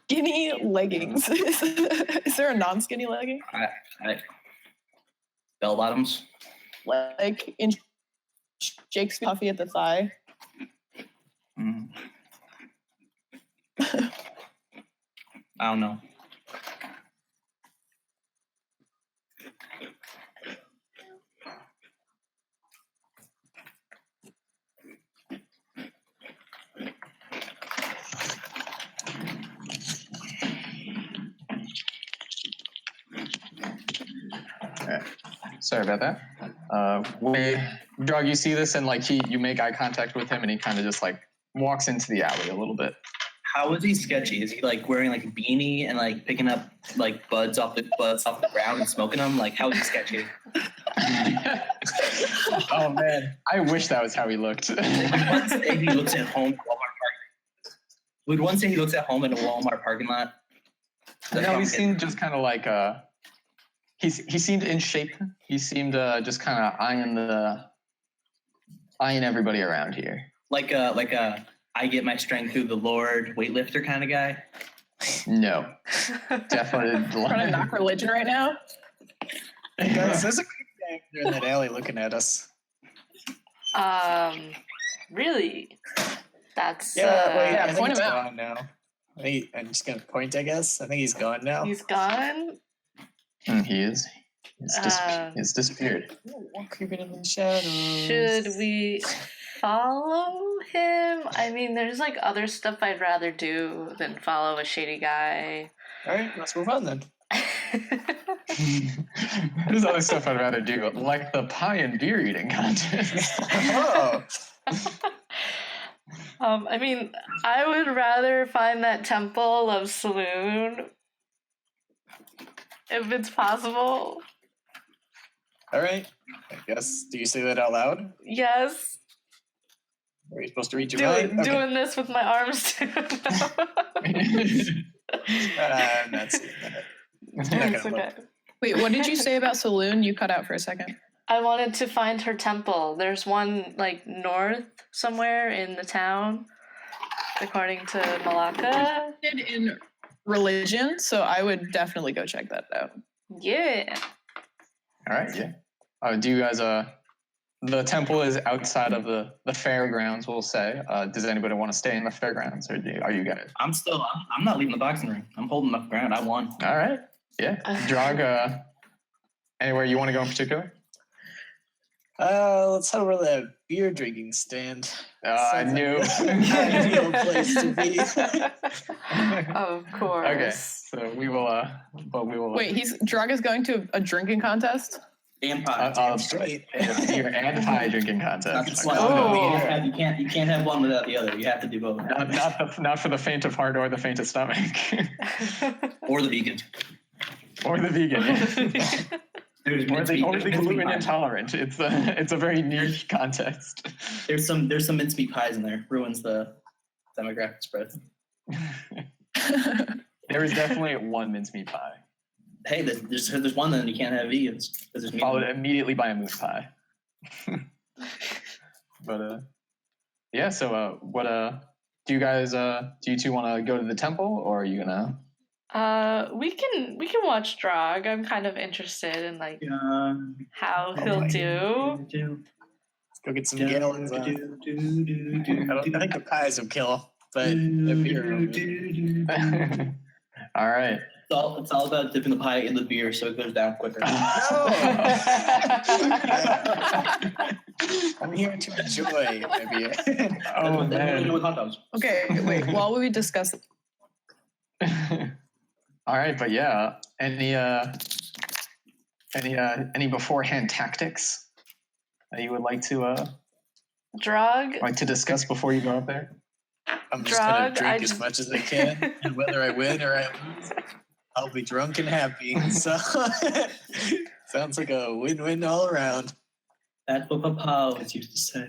skinny leggings. Is there a non-skinny legging? Bell bottoms. Like in Jake's puffy at the thigh. Mm. I don't know. Sorry about that. Drog, you see this and like you make eye contact with him and he kind of just like walks into the alley a little bit. How is he sketchy? Is he like wearing like a beanie and like picking up like buds off the ground and smoking them? Like how is he sketchy? Oh man, I wish that was how he looked. Would one say he looks at home? Would one say he looks at home in a Walmart parking lot? No, he seemed just kind of like he seemed in shape. He seemed just kind of eyeing everybody around here. Like a I get my strength through the Lord weightlifter kind of guy. No, definitely. Trying to knock religion right now. Hey guys, there's a creepy guy there in that alley looking at us. Really? That's I think point it's him out. gone now. I'm just gonna point, I guess. I think he's gone now. he's gone. He is. He's disappeared. Creeping in the shadows. Should we follow him? I mean, there's like other stuff I'd rather do than follow a shady guy. All right, let's move on then. There's other stuff I'd rather do, like the pie and beer eating contest. Oh, I mean, I would rather find that temple of Saloon if it's possible. all right. I guess. Do you say that out loud? Yes, Or are you supposed to read your mind? Okay. doing this with my arms too. I'm not seeing that. It's gonna okay. Wait, what did you say about Saloon? You cut out for a second. I wanted to find her temple. There's one like north somewhere in the town, according to Malacca. In religion, so I would definitely go check that out. Yeah. All right, yeah. Do you guys the temple is outside of the fairgrounds, we'll say. Does anybody want to stay in the fairgrounds, or are you guys? I'm not leaving the boxing ring. I'm holding up ground. I won. All right, yeah. Drog, anywhere you want to go in particular? Let's head over to that beer drinking stand. I knew. Ideal place to be. Of course. Okay, so we will. Wait, Draga's going to a drinking contest? And pie. Straight. Beer and pie drinking Not contest. the Oh. you can't have one without the other. You have to do both. Not for the faint of heart or the faint of stomach, Or the vegan. or the vegan, There's or the mincemeat gluten pie. intolerant. It's a very niche contest. There's some mincemeat pies in there. Ruins the demographic spread. There is definitely one mincemeat pie, Hey, there's one that you can't have vegans. There's meat. followed immediately by a moose pie. But yeah. So what do you guys do? You two want to go to the temple, or are you gonna? we can watch Drog. I'm kind of interested in like how he'll my do. Let's go get some gallons. I think the pies will kill, but the beer will be. All right. It's all about dipping the pie in the beer so it goes down quicker. I'm here to enjoy my beer. Oh That's what they do man. with hot dogs. Okay, wait, while we discuss All right, but yeah, any beforehand tactics that you would like to Drog. discuss before you go up there? I'm just gonna Drug, drink I as just- much as I can, and whether I win or I lose, I'll be drunk and happy. So sounds like a win-win all around. That's what Papa always used to say.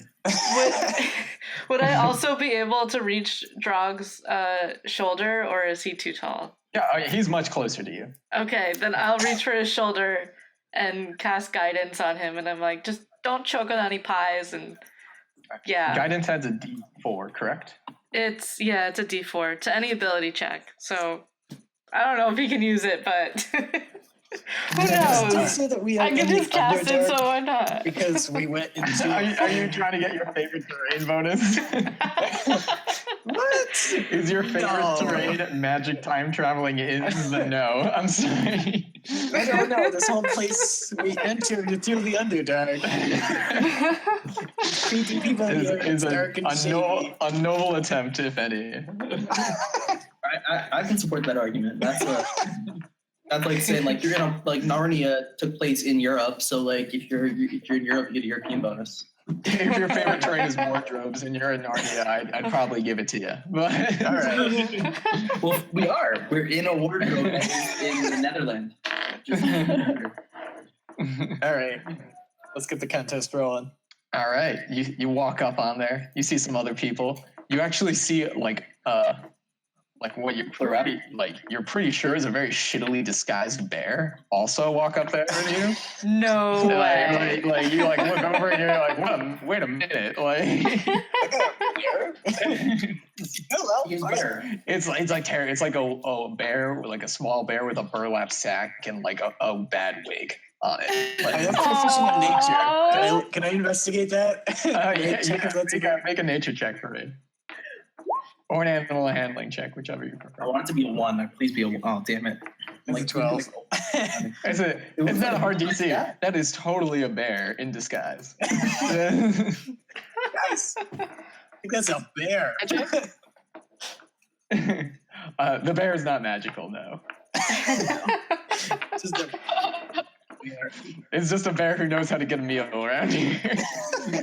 Would I also be able to reach Drog's shoulder, or is he too tall? Yeah, he's much closer to you. Okay, then I'll reach for his shoulder and cast guidance on him, and I'm like, just don't choke on any pies, and yeah. Guidance has a D4, correct? It's a D4 to any ability check. So I don't know if he can use it, but who knows? So that we I can just cast it, so why not? Because we went into. Are you trying to get your favorite terrain bonus? What? Is your favorite terrain magic time traveling is? No, I'm sorry. I don't know. This whole place we entered through the Underdark. Creepy people here. It's dark and shady. A noble attempt, if any. I can support that argument. That's like saying like you're gonna like Narnia took place in Europe, so like if you're in Europe, you get a European bonus. If your favorite terrain is wardrobes and you're in Narnia, I'd probably give it to you. But All right. Well, we're in a wardrobe in the Netherlands. All right. Let's get the contest rolling. All right, you walk up on there. You see some other people. You actually see like what you're pretty sure is a very shittily disguised bear also walk up there with you. No way. Like you like look over and you're like, wait a minute, like it's like terror. It's like a bear, like a small bear with a burlap sack and like a bad wig on it. Like, I have proficient in nature. Can I investigate that? Make a nature check for me. Or an animal handling check, whichever you prefer. I want it to be a 1. Please be a 1. Oh, damn it. I'm like 12. It's not a hard DC. That is totally a bear in disguise. Guys, I think that's a bear. The bear is not magical, no. Just a bear. It's just a bear who knows how to get a meal around here.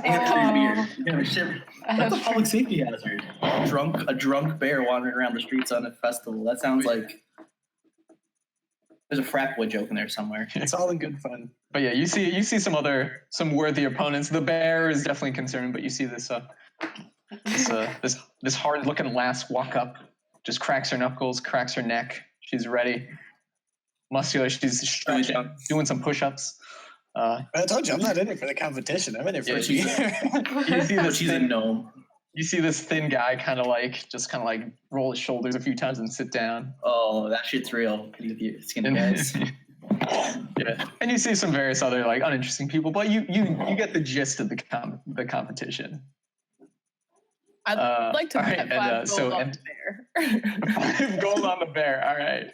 And free beer. Yeah, shit. That's a public safety hazard. A drunk bear wandering around the streets on a festival. That sounds like there's a frat boy joke in there somewhere. It's all in good fun. But yeah, you see some worthy opponents. The bear is definitely concerned, but you see this hard looking lass walk up, just cracks her knuckles, cracks her neck. She's ready. Muscular, she's stretching, doing some push-ups. I told you, I'm not in it for the competition. I'm in it for a beer. She's a gnome. You see this thin guy kind of like roll his shoulders a few times and sit down. Oh, that shit's real. Skinny guys. Yeah, and you see some various other like uninteresting people, but you get the gist of the competition. I'd like to bet 5 gold on the bear. 5 gold on the bear. All right.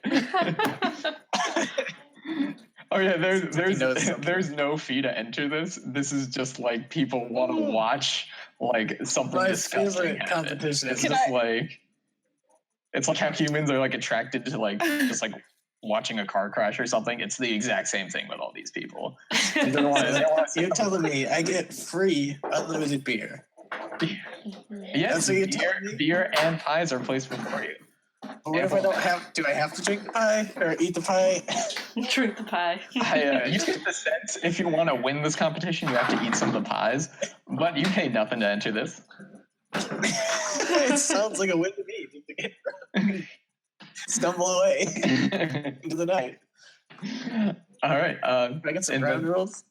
Oh yeah, there's no fee to enter this. This is just like people want to watch like something My disgusting favorite happen. competition. It's just like it's like how humans are like attracted to like just like watching a car crash or something. It's the exact same thing with all these people. You're telling me I get free unlimited beer? Yes, That's what you're telling me? beer and pies are placed before you. But what if I don't have? Do I have to drink the pie or eat the pie? Drink the pie. You get the sense if you want to win this competition, you have to eat some of the pies, but you pay nothing to enter this. It sounds like a win to me. Stumble away into the night. All right. Can I get some ground rules?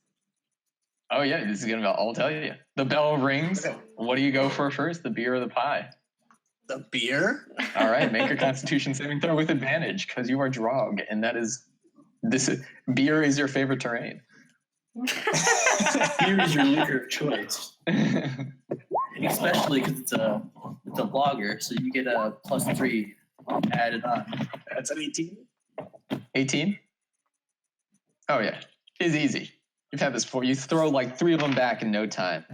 Oh yeah, this is gonna. I'll tell you. The bell rings. Okay. What do you go for first, the beer or the pie? The beer? All right, make your Constitution saving throw with advantage because you are Drog, and beer is your favorite terrain. Beer is your liquor of choice, especially because it's a lager, so you get a +3 added on. That's an 18. 18? Oh yeah, it's easy. You've had this before. You throw like 3 of them back in no time.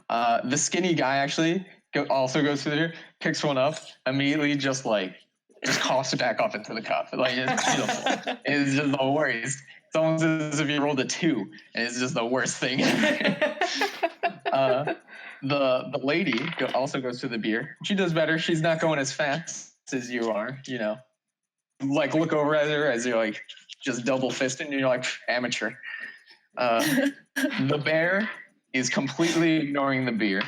The skinny guy actually also goes through there, picks one up, immediately just coughs it back up into the cup. Like it's beautiful. It's just the worst. It's almost as if you rolled a 2, and it's just the worst thing. The lady also goes through the beer. She does better. She's not going as fast as you are. You know, like look over at her as you're like just double fisting, and you're like amateur. The bear is completely ignoring the beer.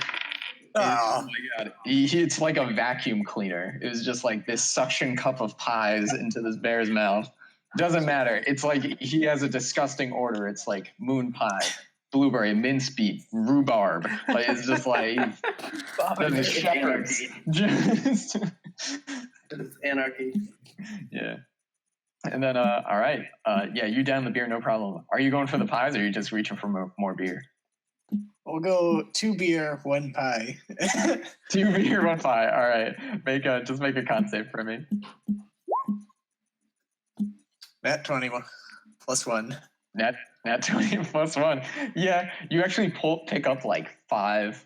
Oh my god! It's like a vacuum cleaner. It was just like this suction cup of pies into this bear's mouth. Doesn't matter. It's like he has a disgusting order. It's like moon pie, blueberry, mincemeat, rhubarb. Like it's just like the shepherds. Just It's anarchy. yeah. And then all right. Yeah, you down the beer, no problem. Are you going for the pies, or are you just reaching for more beer? We'll go 2 beer, 1 pie. 2 beer, 1 pie. All right. Just make a con save for me. Nat 20 plus 1. Nat 20 plus 1. Yeah, you actually pick up like 5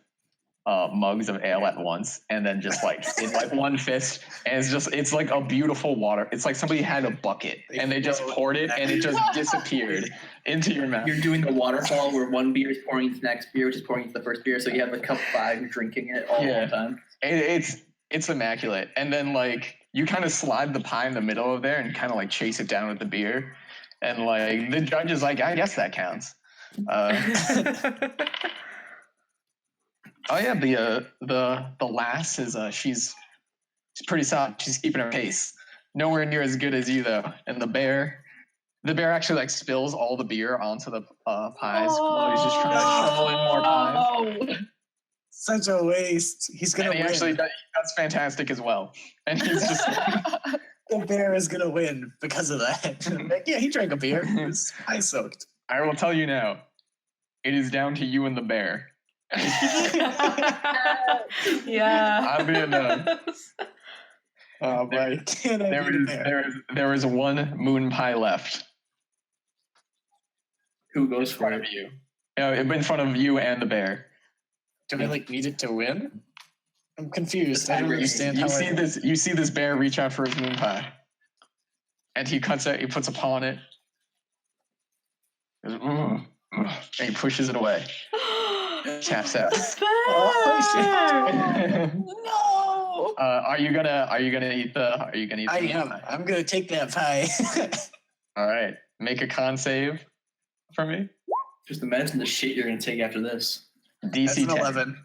mugs of ale at once, and then just like in like one fist, and it's like a beautiful water. It's like somebody had a bucket and they just poured it, and it just disappeared into your mouth. You're doing the waterfall where one beer is pouring into the next beer, which is pouring into the first beer. So you have a cup 5, you're drinking it all the time. It's immaculate. And then like you kind of slide the pie in the middle of there and kind of like chase it down with the beer, and like the judge is like, I guess that counts. Oh yeah, the lass is she's pretty solid. She's keeping her pace. Nowhere near as good as you though. And the bear actually like spills all the beer onto the pies while he's just trying to shovel in more pies. Such a waste. He's gonna win. Actually that's fantastic as well. And he's just the bear is gonna win because of that. Like, yeah, he drank a beer. It was pie soaked. I will tell you now. It is down to you and the bear. Yeah. I'm being Oh boy, there is 1 moon pie left. Who goes In for front it? of you. In front of you and the bear. do I like need it to win? I'm confused. I don't understand You how see this bear reach out for his moon pie, and he cuts it. He puts a paw on it. Goes, and he pushes it away. Taps out. No. Are you gonna eat the? I am. I'm gonna take that pie. All right. Make a con save for me. Just imagine the shit you're gonna take after this. DC That's an 10. 11.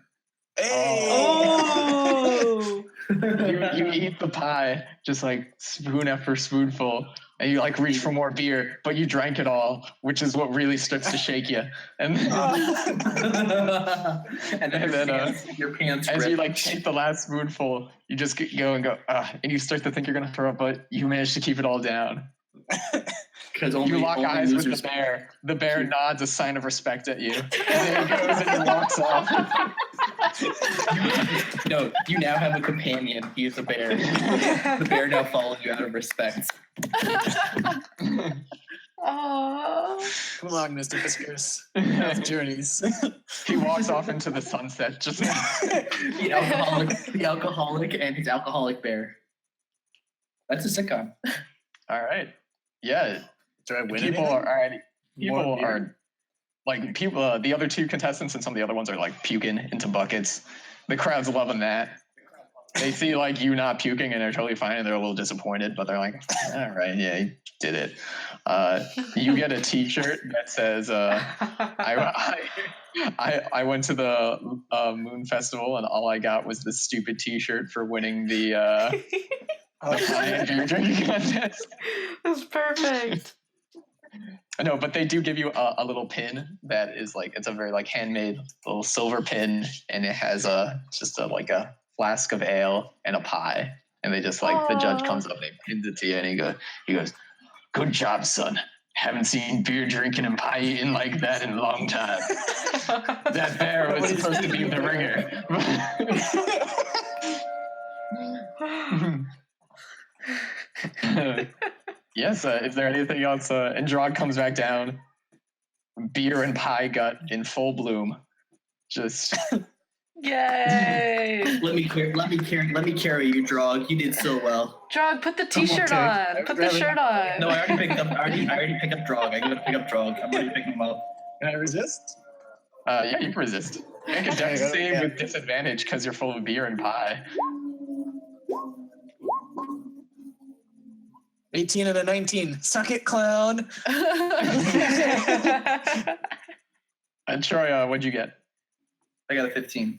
Hey. Oh. You eat the pie just like spoon after spoonful, and you like reach for more beer, but you drank it all, which is what really starts to shake you. And then your pants as rip. you like take the last spoonful, you just go and you start to think you're gonna throw up, but you manage to keep it all down. Because You lock eyes with the bear. The bear nods a sign of respect at you, and then he goes and he walks off. No, you now have a companion. He is a bear. The bear now follows you out of respect. Oh. Come along, Mr. Whiskers. Have journeys. He walks off into the sunset. Just The alcoholic and his alcoholic bear. That's a sitcom. all right. Yeah, Do I win people anything? are already. People More beer? are like people. The other 2 contestants and some of the other ones are like puking into buckets. The crowd's loving that. They see like you not puking and they're totally fine, and they're a little disappointed, but they're like, all right, yeah, you did it. You get a T-shirt that says, I went to the Moon Festival and all I got was this stupid T-shirt for winning the beer drinking contest. That's perfect. No, but they do give you a little pin that is like, it's a very like handmade little silver pin, and it has just a flask of ale and a pie, and they just like the judge comes up and he pins it to you, and he goes, good job, son. Haven't seen beer drinking and pie eating like that in a long time. That bear was supposed to be the ringer. Yes, is there anything else? And Drog comes back down, beer and pie gut in full bloom. Just Yay! Let me carry you, Drog. You did so well. Drog, put the T-shirt on. Put the shirt on. No, I already picked up. I already picked up Drog. I gotta pick up Drog. I'm already picking him up. Can I resist? yeah, you can resist. Make a dex save with disadvantage because you're full of beer and pie. 18 and a 19. Suck it, clown. And Troy, what'd you get? I got a 15.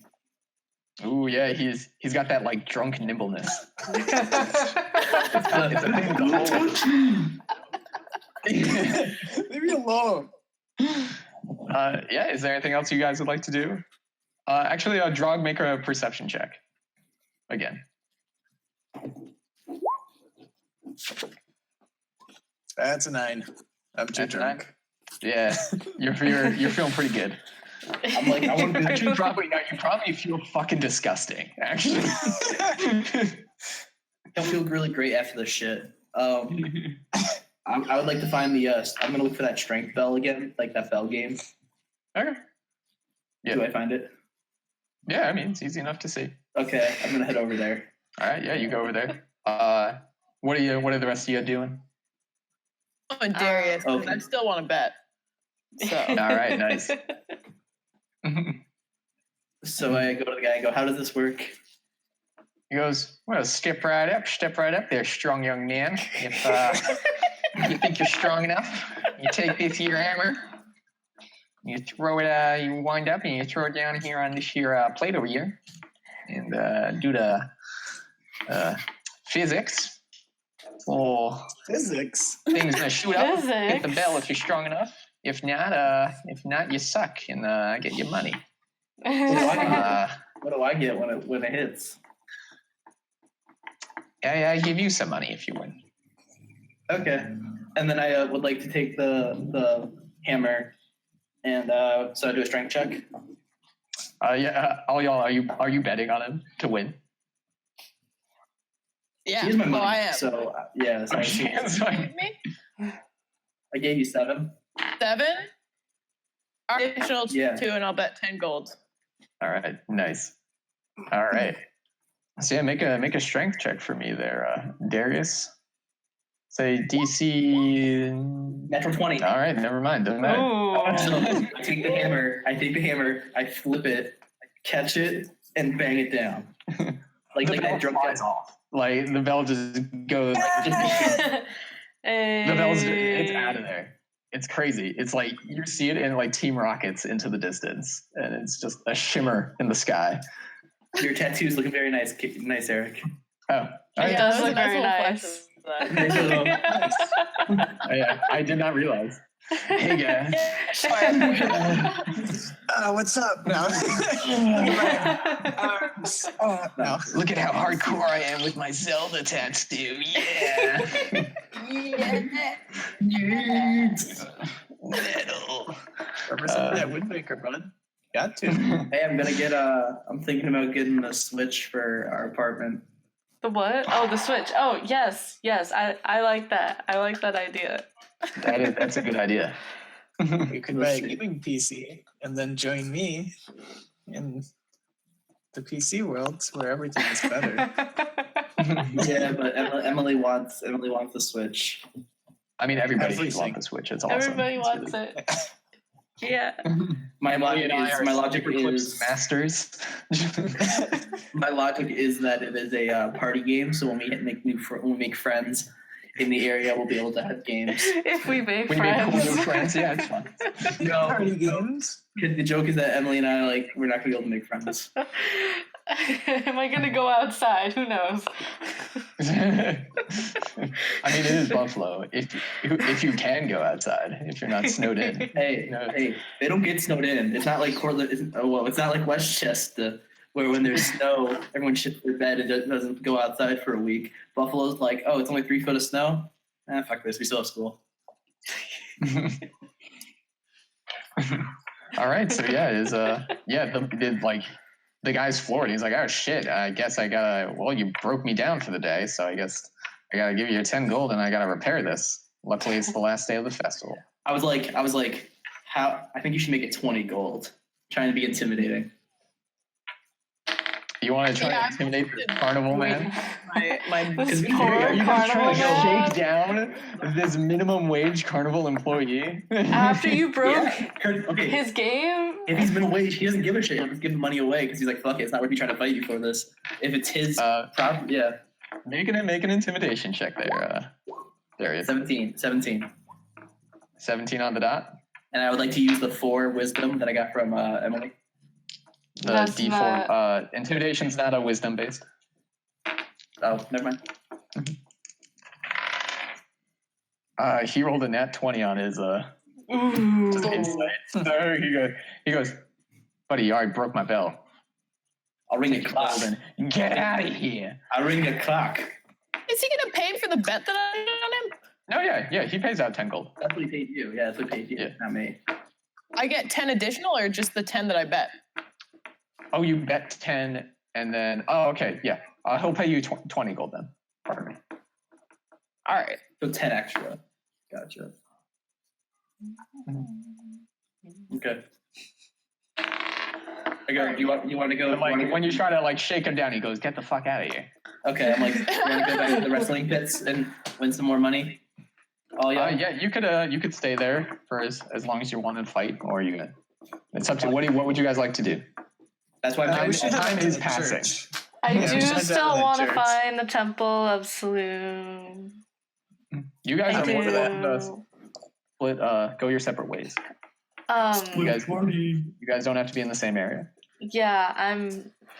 Ooh, yeah, he's got that like drunk nimbleness. It's a thing with the Leave me alone. yeah, is there anything else you guys would like to do? Actually, Drog, make a perception check. Again. That's a 9. I'm too That's a drunk. Yeah, you're feeling pretty good. I'm like, I want to Actually, probably not. You probably feel fucking disgusting. Actually. I feel really great after this shit. I would like to find the. I'm gonna look for that strength bell again, like that bell game. Okay. Yeah. Do I find it? Yeah, I mean it's easy enough to see. Okay, I'm gonna head over there. All right, yeah, you go over there. What are the rest of you doing? Oh, and Darius, 'cause okay. I still want to bet. So All right, nice. So I go to the guy and go, "How does this work?" He goes, well, step right up there, strong young man. If you think you're strong enough, you take this here hammer, you throw it, you wind up and you throw it down here on this here plate over here, and do the physics. Or Physics. thing's gonna shoot up, hit the Physics. bell if you're strong enough. If not, you suck and get your money. What do I get when it hits? Yeah, I give you some money if you win. Okay, and then I would like to take the hammer, and so I do a strength check. Yeah, all y'all, are you betting on him to win? yeah, Here's my money. I am. So yeah, so That's fine. I gave you 7. 7. Additional Yeah. 2, and I'll bet 10 gold. All right, nice. All right. So yeah, make a strength check for me there, Darius. Say DC. Natural 20. All right, never mind. Doesn't matter. So Ooh. I take the hammer, I flip it, I catch it, and bang it down. Like The that bell drunk flies guy. off. Like the bell just goes. Hey. The bell's it's out of there. It's crazy. It's like you see it in like Team Rockets into the distance, and it's just a shimmer in the sky. Your tattoo's looking very nice, Eric. Oh, It yeah. does that was a look very little nice. flex of Nice little- Yeah, I did not realize. Hey guys. What's up now? No. Look at how hardcore I am with my Zelda tattoo. Yeah. Metal. Represent that Windmaker, bud. Got to. Hey, I'm thinking about getting a Switch for our apartment. The what? Oh, the Switch. Oh, yes. I like that. I like that idea. That's a good idea. You could buy Let's a see. gaming PC and then join me in the PC world where everything is better. Yeah, but Emily wants the Switch. I mean, everybody should Everything. want the Switch. It's awesome. Everybody It's wants really- it. Yeah. My logic and I is are my logic Superclips is masters. my logic is that it is a party game. So when we make friends in the area, we'll be able to have games. If we make When you make cool friends. new friends, yeah, it's fun. No, Party games? the joke is that Emily and I we're not gonna be able to make friends. Am I gonna go outside? Who knows? I mean, it is Buffalo. If you can go outside, if you're not snowed in. Hey, No. hey, they don't get snowed in. It's not like Cortland. It's not like Westchester, where when there's snow, everyone shits their bed and doesn't go outside for a week. Buffalo's like, oh, it's only 3 foot of snow. Fuck this. We still have school. All right, so yeah, the guy's floored. He's like, oh shit, I guess you broke me down for the day, so I guess I gotta give you 10 gold and I gotta repair this. Luckily, it's the last day of the festival. I was like, how? I think you should make it 20 gold. Trying to be intimidating. You want to try Yeah, to intimidate the carnival man? My This Are poor Are you guys carnival trying to man. shake down this minimum wage carnival employee? After you broke Okay. his game. If he's minimum wage, he doesn't give a shit. He'll just give the money away because he's like, fuck it, it's not worth me trying to fight you for this. If it's his problem, yeah. Make an intimidation check there. Darius. 17 17 on the dot. And I would like to use the 4 wisdom that I got from Emily. The That's D4. not- Intimidation's not a wisdom based. Oh, never mind. He rolled a nat 20 on his Ooh. insight. So he goes, buddy, you already broke my bell. I'll ring a clock. Get out of here. I'll ring a clock. Is he gonna pay for the bet that I did on him? No, yeah, he pays out 10 gold. That's what he paid you. Yeah, that's what he paid you, Yeah. not me. I get 10 additional, or just the 10 that I bet? Oh, you bet 10, and then, okay, yeah. He'll pay you 20 gold then. Pardon me. All right. So 10 extra. Gotcha. Okay. Okay, you want to go? And like, when you try to like shake him down, he goes, get the fuck out of here. Okay, I'm like, you want to go back to the wrestling pits and win some more money? Oh yeah. Yeah, you could stay there for as long as you want and fight, or you could. It's up to what would you guys like to do? That's why We should head time down to is the passing. church. I Yeah, do we should head down still to the want to church. find the Temple of Saloon. You guys I are more than do. split. Go your separate ways. You guys don't have to be in the same area. Yeah,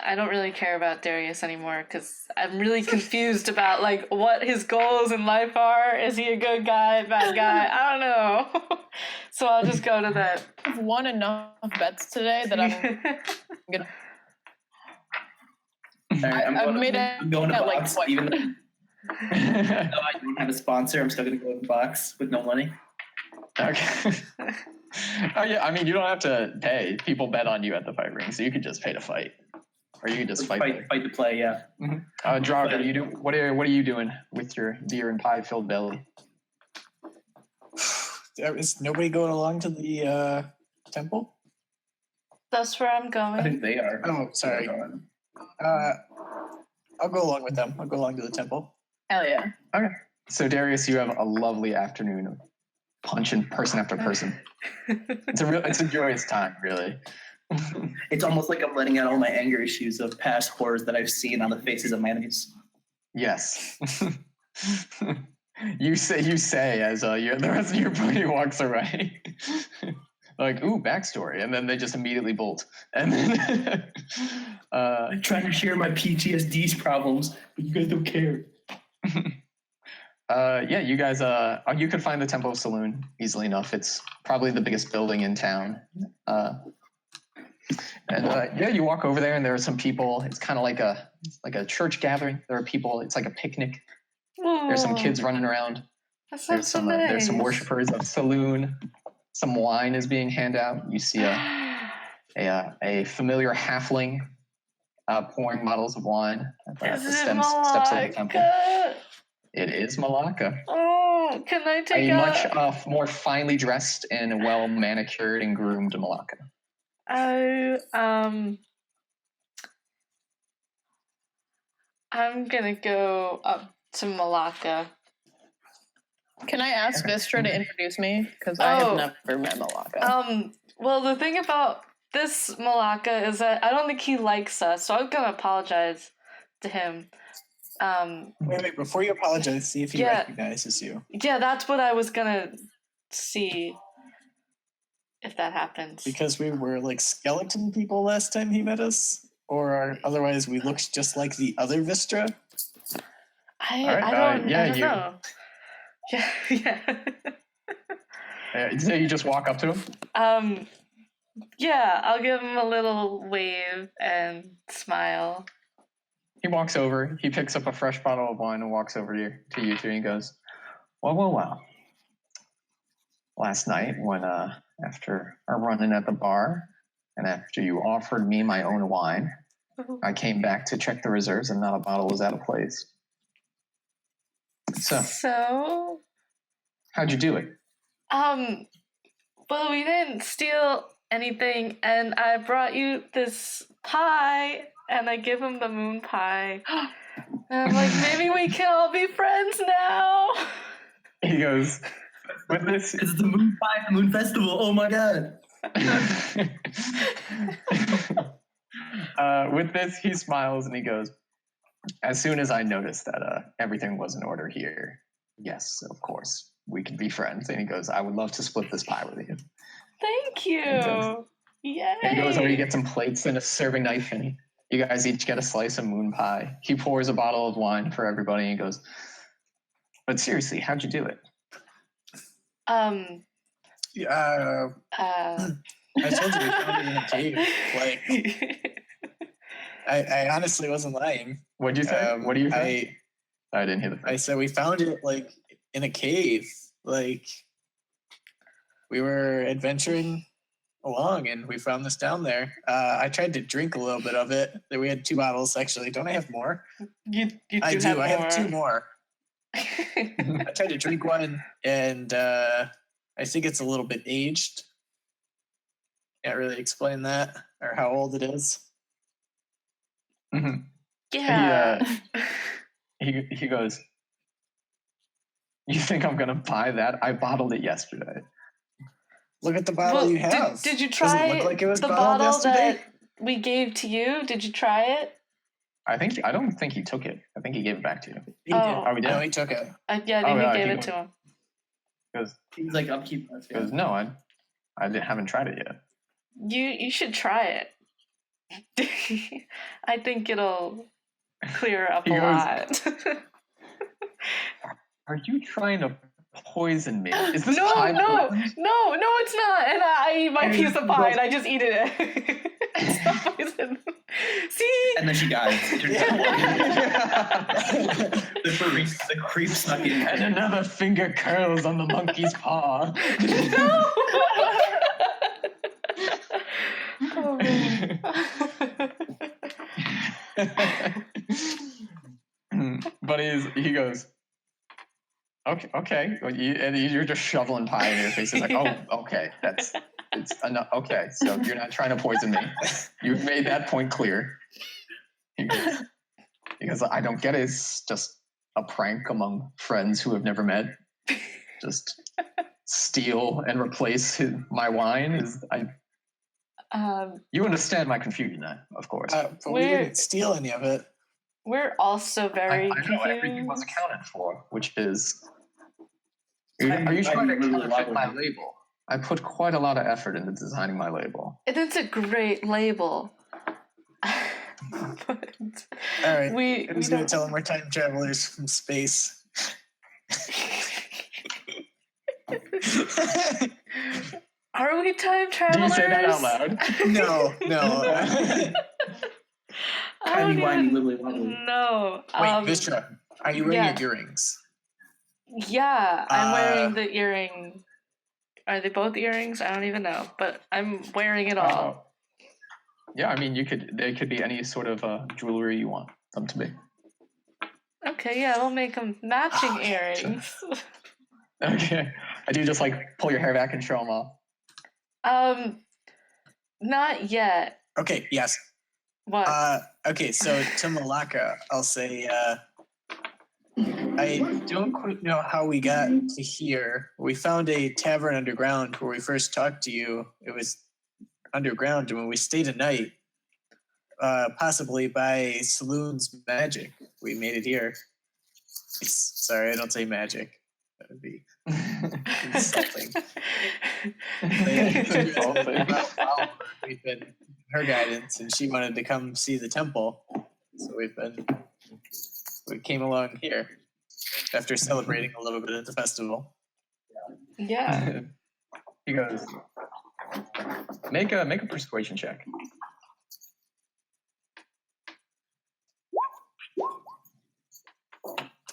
I don't really care about Darius anymore because I'm really confused about like what his goals in life are. Is he a good guy, bad guy? I don't know. So I'll just go to that. I've won enough bets today that I'm gonna. I've made it I'm going to at, like, box, what? even though I don't have a sponsor. I'm still going to go to the box with no money. Okay. Oh yeah, I mean you don't have to pay. People bet on you at the fight ring, so you could just pay to fight, or you could just fight. Fight to play, yeah. Drog, what are you doing with your beer and pie filled belly? Is nobody going along to the temple? That's where I'm I going. think they are. Oh, sorry. I'll go along with them. I'll go along to the temple. Hell yeah. So Darius, you have a lovely afternoon of punching person after person. It's a joyous time, really. It's almost like I'm letting out all my anger issues of past horrors that I've seen on the faces of my enemies. Yes. You say as the rest of your party walks away. Like, ooh, backstory, and then they just immediately bolt. And then I'm trying to share my PTSD's problems, but you guys don't care. yeah, you guys you could find the Temple of Saloon easily enough. It's probably the biggest building in town. Yeah, you walk over there and there are some people. It's kind of like a church gathering. There are people. It's like a picnic. There's some kids running around. That sounds so nice. There's some worshipers of Saloon. Some wine is being handed out. You see a familiar halfling pouring bottles of wine at the steps of the temple. It is Malacca. Oh, can I take a much more finely dressed and well manicured and groomed Malacca. I'm gonna go up to Malacca. Can I ask Vistra to introduce me? Because I have never met Malacca. Well, the thing about this Malacca is that I don't think he likes us, so I'm gonna apologize to him. Wait, before you apologize, see if he recognizes you. Yeah, that's what I was gonna see if that happens. Because we were like skeleton people last time he met us, or otherwise we looked just like the other Vistra. I don't know. Yeah. So you just walk up to him? Yeah, I'll give him a little wave and smile. He walks over, he picks up a fresh bottle of wine and walks over to you two and he goes, well. Last night when after our run-in at the bar and after you offered me my own wine, I came back to check the reserves and not a bottle was out of place. So how'd you do it? Well, we didn't steal anything, and I brought you this pie, and I give him the moon pie. And I'm like, maybe we can all be friends now. He goes, with this, it's the moon pie, the moon festival. Oh my god. With this, he smiles and he goes, as soon as I noticed that everything was in order here, yes, of course, we could be friends. And he goes, I would love to split this pie with you. Thank you. Yay! He goes over, you get some plates and a serving knife, and you guys each get a slice of moon pie. He pours a bottle of wine for everybody, and he goes, "But seriously, how'd you do it?" Yeah, I told you we found it in a cave. Like, I honestly wasn't lying. What'd you say? What do you think? I didn't hear the I said we found it like in a cave. Like, we were adventuring along and we found this down there. I tried to drink a little bit of it. We had 2 bottles actually. Don't I have more? You I do. have I have 2 more. I tried to drink one, and I think it's a little bit aged. Can't really explain that or how old it is. Mhm. Yeah. He goes, "You think I'm gonna buy that? I bottled it yesterday." Look at the bottle Well, you have. Did you Does try it look like it was the bottled bottle yesterday? that we gave to you? Did you try it? I don't think he took it. I think he gave it back to you. He did. Oh. Oh, we did. No, he took it. Yeah, Oh, we yeah, gave he it to him. He He's like, I'm keeping this. goes, "No, I haven't tried it yet." You should try it. I think it'll clear up He a goes- lot. Are you trying to poison me? Is this No, pie no, poisoned? no, it's not. And I eat my piece of pie and I just eat it. It's not poison. See? And then she dies. The creep snuck in. And another finger curls on the monkey's paw. No. Oh, man. But he goes, okay. Well, you're just shoveling pie in your face. He's like, Yeah. "Oh, okay, it's enough. Okay, so you're not trying to poison me. You've made that point clear." He goes, "I don't get it. It's just a prank among friends who have never met. Just steal and replace my wine. You understand my confusion, then, of course. But we We're- didn't steal any of it. We're also very I know everything was confused. accounted for, which is. Are you trying to counterfeit my label? I put quite a lot of effort into designing my label." And it's a great label. But All right. we Who's going to tell them we're time travelers from space? Are we time Do travelers? you say that out loud? No. I Tiny, don't whiny, even wibbly wobbly. know. Wait, Vistra, are you wearing yeah. your earrings? Yeah, I'm wearing Uh, the earring. Are they both earrings? I don't even know, but I'm wearing it all. Yeah, I mean, they could be any sort of jewelry you want them to be. Okay, yeah, we'll make them matching Oh, yeah, sure. earrings. Okay. I do just like pull your hair back and show them off. Not yet. Okay, yes. What? Okay, so to Malacca, I'll say I don't quite know how we got to here. We found a tavern underground where we first talked to you. It was underground, and when we stayed a night, possibly by Saloon's magic, we made it here. Sorry, I don't say magic. That would be insulting. We've been her guidance, and she wanted to come see the temple, so we came along here after celebrating a little bit at the festival. Yeah. He goes, make a persuasion check.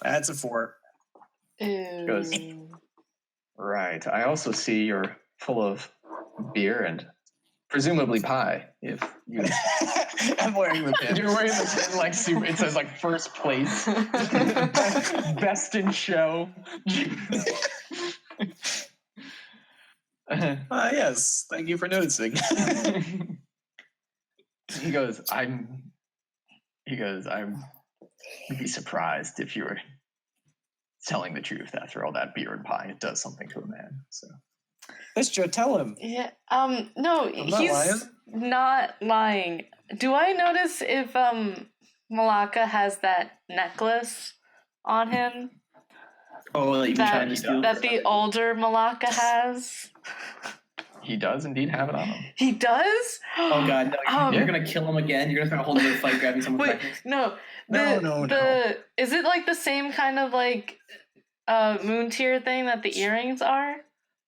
That's a 4. Goes. Ooh. Right. I also see you're full of beer and presumably pie. If you I'm wearing the pin. you're wearing the pin like super, it says like first place, best in show. Yes, thank you for noticing. He goes, I'd be surprised if you were telling the truth after all that beer and pie. It does something to a man. So Vistra, tell him. Yeah. No, I'm not he's lying. not lying. Do I notice if Malacca has that necklace on him Oh, like you've been trying to steal. that the older Malacca has? He does indeed have it on him. He does? Oh god, no! You're Um, gonna kill him again. You're gonna start a whole other fight, grabbing someone's Wait, necklace. no. No. Is it like the same kind of like moon tier thing that the earrings are?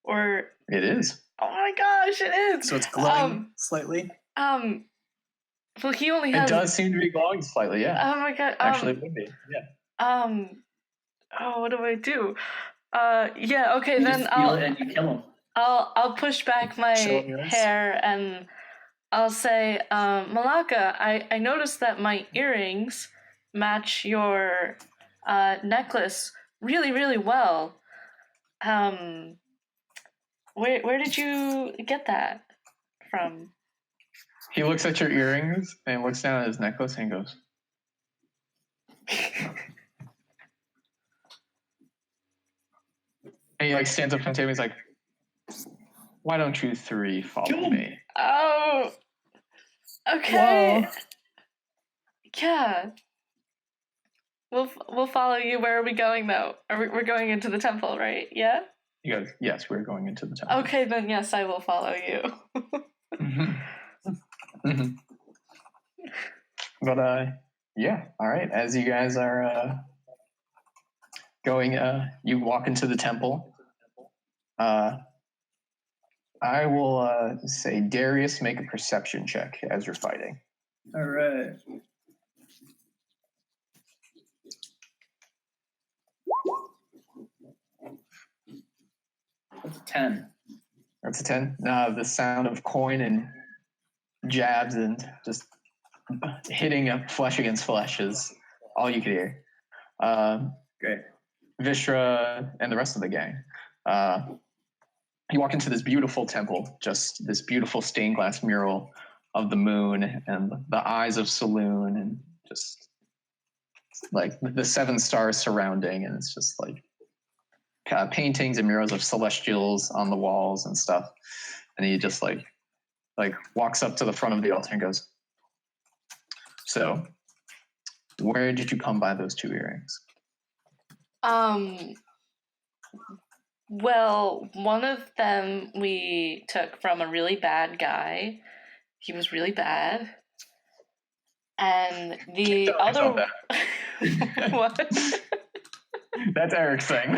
Or It is. oh my gosh, it is. So it's glowing slightly. Well, he only It has. does seem to be glowing slightly, yeah. Oh my god. Actually, it would be. Yeah. Oh, what do I do? Yeah. Okay, You then just feel it and you kill him. I'll push back my Show 'em yours. hair and I'll say, Malaka, I noticed that my earrings match your necklace really, really well. Where did you get that from? He looks at your earrings and looks down at his necklace and goes, and he like stands up from the table. He's like, "Why don't you three follow me?" Oh, okay. Whoa. Yeah. We'll follow you. Where are we going though? We're going into the temple, right? Yeah. He goes, "Yes, we're going into the temple." Okay, then yes, I will follow you. Mhm. Mhm. But yeah, all right. As you guys are going, you walk into the temple. I will say, Darius, make a perception check as you're fighting. All right. That's a 10. That's a 10. The sound of coin and jabs and just hitting flesh against flesh is all you could hear. Great. Vishra and the rest of the gang. You walk into this beautiful temple, just this beautiful stained glass mural of the moon and the eyes of Saloon and just like the 7 stars surrounding. And it's just like paintings and murals of celestials on the walls and stuff. And he just like walks up to the front of the altar and goes, "So, where did you come by those 2 earrings?" Well, one of them we took from a really bad guy. He was really bad. And the Don't other that. what? That's Eric's thing.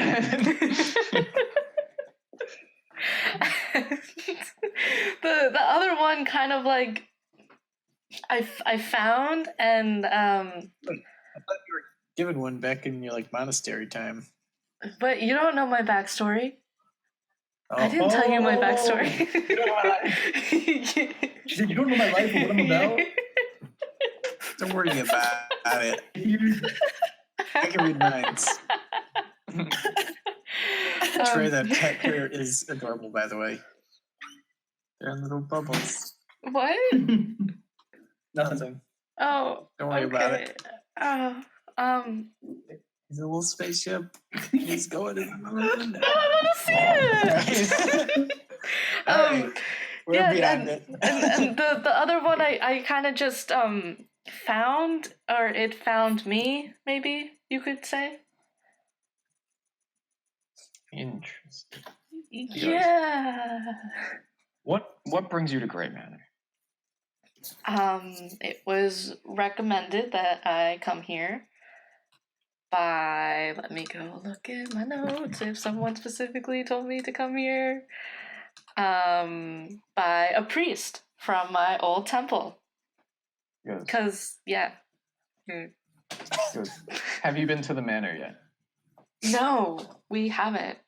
the other one kind of like I found and I thought you were given one back in your like monastery time. but you don't know my backstory. I didn't tell you my backstory. You don't know my life. She said, "You don't know my life or what I'm about." Don't worry about it. I can read minds. Trey, that pet here is adorable, by the way. They're in little bubbles. What? Nothing. Oh, Don't worry about okay. it. He's a little spaceship. He's going to the moon. I want to see it. Alright, we're beyond it. and the other one I kind of just found, or it found me, maybe you could say. Interesting. Yeah. What brings you to Grey Manor? It was recommended that I come here by, let me go look in my notes if someone specifically told me to come here. By a priest from my old temple. He goes, Cause yeah. he goes, "Have you been to the manor yet?" No, we haven't.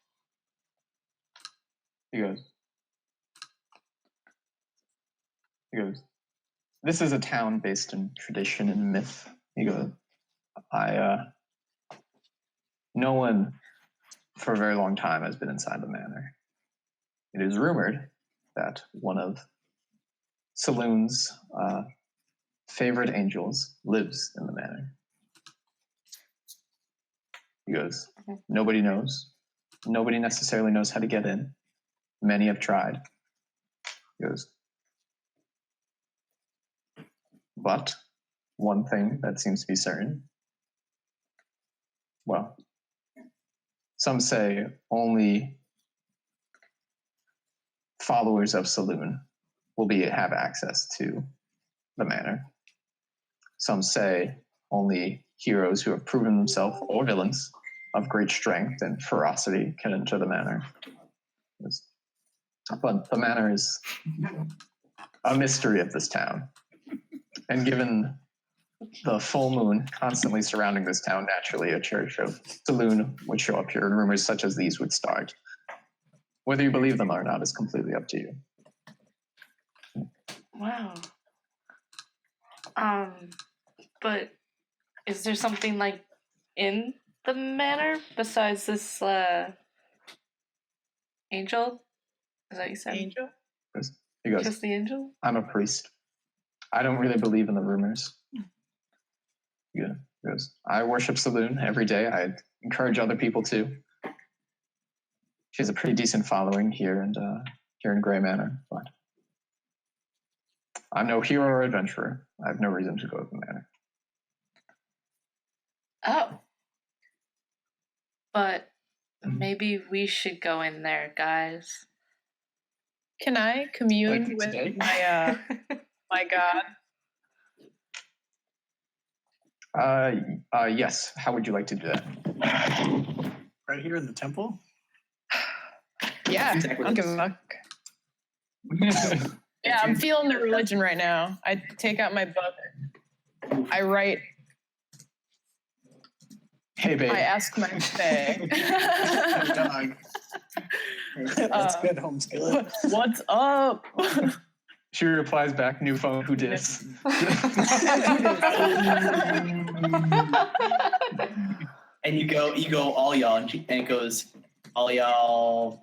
He goes, "This is a town based in tradition and myth." He goes, no one for a very long time has been inside the manor. It is rumored that one of Saloon's favorite angels lives in the manor. He goes, "Nobody knows. Nobody necessarily knows how to get in. Many have tried." He goes, "But one thing that seems to be certain, well, some say only followers of Saloon will have access to the manor. Some say only heroes who have proven themselves, or villains of great strength and ferocity, can enter the manor. But the manor is a mystery of this town. And given the full moon constantly surrounding this town, naturally a church of Saloon would show up here, and rumors such as these would start. Whether you believe them or not is completely up to you. Wow. But is there something like in the manor besides this angel? Is that what you said? Angel? He goes, Just the angel? I'm a priest. I don't really believe in the rumors. Yeah, he goes, I worship Saloon every day. I encourage other people to. She has a pretty decent following here in Grey Manor, but I'm no hero or adventurer. I have no reason to go to the manor. Oh. But maybe we should go in there, guys. Can I commune Like with today? my god? Yes. How would you like to do that? Right here in the temple? Yeah, Exactly. I'll give a fuck. Yeah, I'm feeling the religion right now. I take out my book. I write. Hey, babe. I ask my fae. Dog. That's good, home skillet. What's up? She replies back, new phone, who dis? And you go all y'all, and it goes all y'all. ...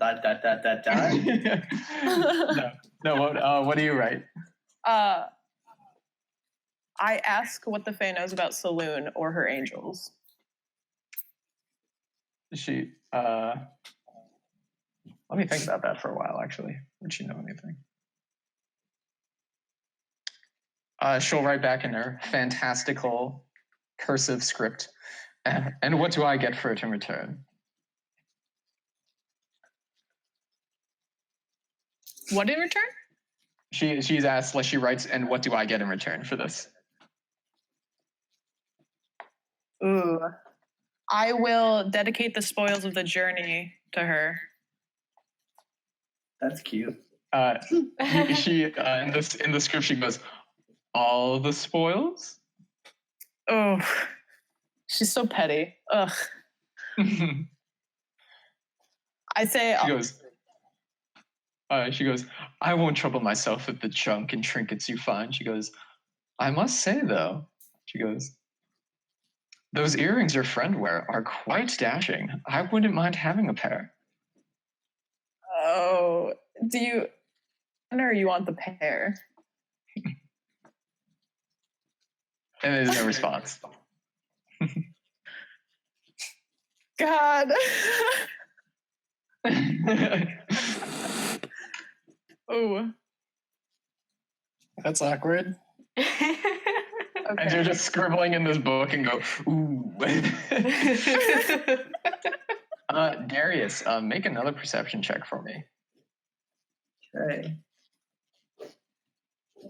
No. What do you write? I ask what the fae knows about Saloon or her angels. She. Let me think about that for a while. Actually, would she know anything? She'll write back in her fantastical cursive script. And what do I get for it in return? What in return? She's asked, like, she writes, and what do I get in return for this? Ooh. I will dedicate the spoils of the journey to her. That's cute. She in the script she goes, all the spoils? Oh, she's so petty. Ugh. I say, she goes, I won't trouble myself with the junk and trinkets you find. She goes, I must say though, she goes, those earrings your friend wear are quite dashing. I wouldn't mind having a pair. oh, do you, or you want the pair? And there's no response. God. Oh. That's awkward. And you're just scribbling in this book and go, ooh. Darius, make another perception check for me. Okay.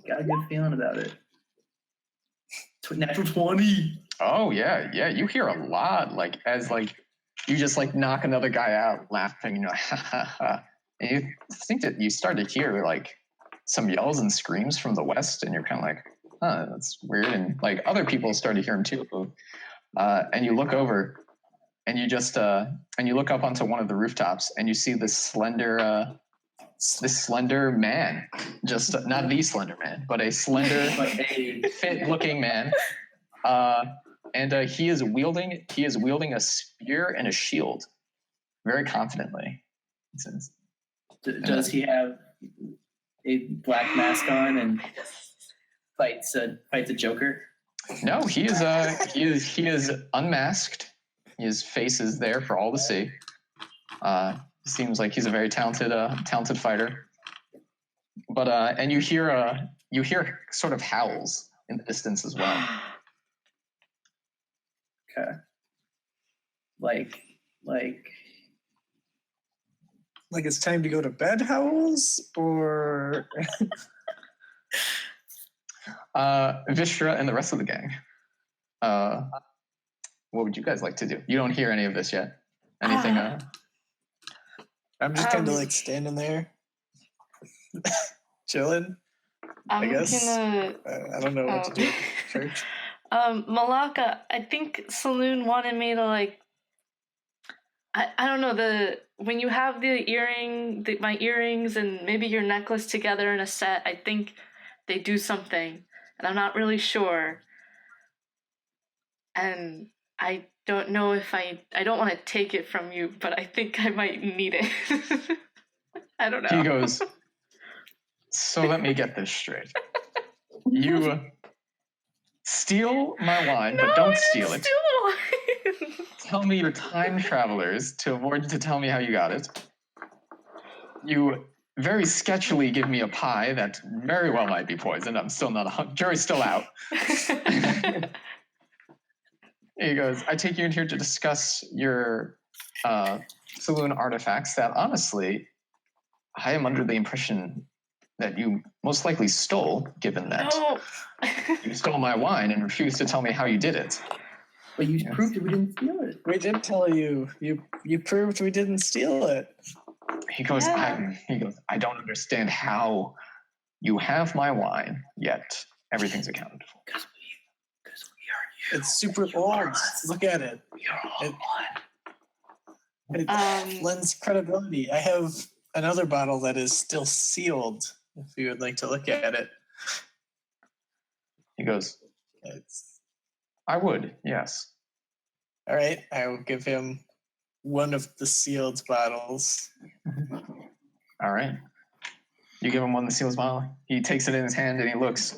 Got a good feeling about it. Natural 20. Oh yeah, you hear a lot, like as like you just like knock another guy out laughing, and you're like, ha ha ha. And you think that you start to hear like some yells and screams from the west, and you're kind of like, huh, that's weird. And like other people start to hear them too. And you look over, and you just and you look up onto one of the rooftops, and you see this slender man, just not the slender man, but a slender, fit-looking man. And he is wielding a spear and a shield, very confidently. It says, Does he have a black mask on and fights a Joker? No, he is unmasked. His face is there for all to see. Seems like he's a very talented fighter. But and you hear sort of howls in the distance as well. Okay. Like like it's time to go to bed howls, or Vishra and the rest of the gang. What would you guys like to do? You don't hear any of this yet. Anything? I'm just kind of like standing there, chilling. I guess. I don't know what to do at church. Malaka, I think Saloon wanted me to like. I don't know, when you have my earrings and maybe your necklace together in a set, I think they do something, and I'm not really sure. And I don't know if I don't want to take it from you, but I think I might need it. I don't know. He goes, so let me get this straight. You steal my wine, but don't steal it. Steal the wine. Tell me you're time travelers to avoid to tell me how you got it. You very sketchily give me a pie that very well might be poisoned. I'm still not jury's still out. He goes, I take you in here to discuss your saloon artifacts that honestly, I am under the impression that you most likely stole, given that you stole my wine and refused to tell me how you did it. But you proved that we didn't steal it. We did tell you. You proved we didn't steal it. He goes, I don't understand how you have my wine, yet everything's accounted for. Because we are you. It's super old. Look at it. We are all one. It lends credibility. I have another bottle that is still sealed, if you would like to look at it. He goes, I would, yes. All right, I will give him one of the sealed bottles. All right. You give him one of the sealed bottle. He takes it in his hand and he looks.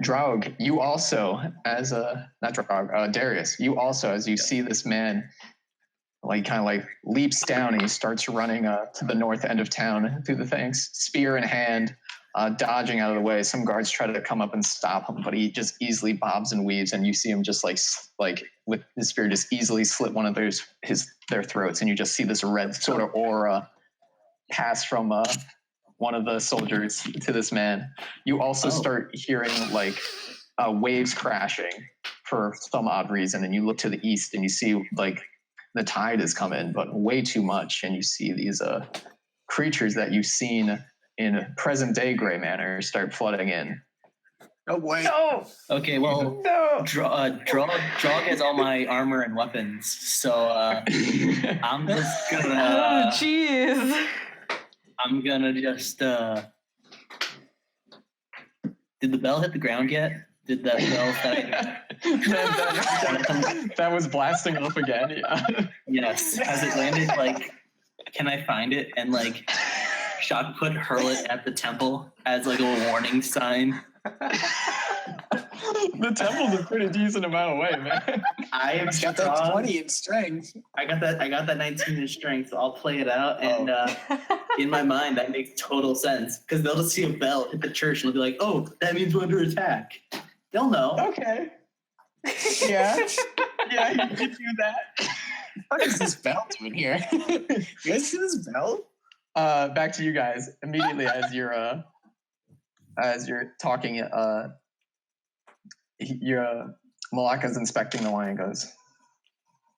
Draug, you also, as not Draug, Darius, you also, as you see this man, like kind of like leaps down and he starts running to the north end of town through the things, spear in hand, dodging out of the way. Some guards try to come up and stop him, but he just easily bobs and weaves, and you see him just like with his spear just easily slit one of their throats, and you just see this red sort of aura pass from one of the soldiers to this man. You also start hearing like waves crashing for some odd reason, and you look to the east and you see like the tide has come in, but way too much, and you see these creatures that you've seen in present day Gray Manor start flooding in. Oh boy. No. Okay, well, No. Drog has all my armor and weapons, so I'm just gonna. Oh, jeez. I'm gonna just. Did the bell hit the ground yet? Did that bell that was blasting off again? Yeah. Yes. Has it landed? Like, can I find it and like shot put hurl it at the temple as like a warning sign? The temple's a pretty decent amount away, man. I am He's got that 20 in strength. I got that 19 in strength, so I'll play it out, and in my mind that makes total sense because they'll just see a bell hit the church and they'll be like, "Oh, that means we're under attack." They'll know. Okay. Yeah. Yeah, you can do that. What is this bell doing here? You guys see this bell? Back to you guys immediately as you're talking. Malaka's inspecting the wine and goes,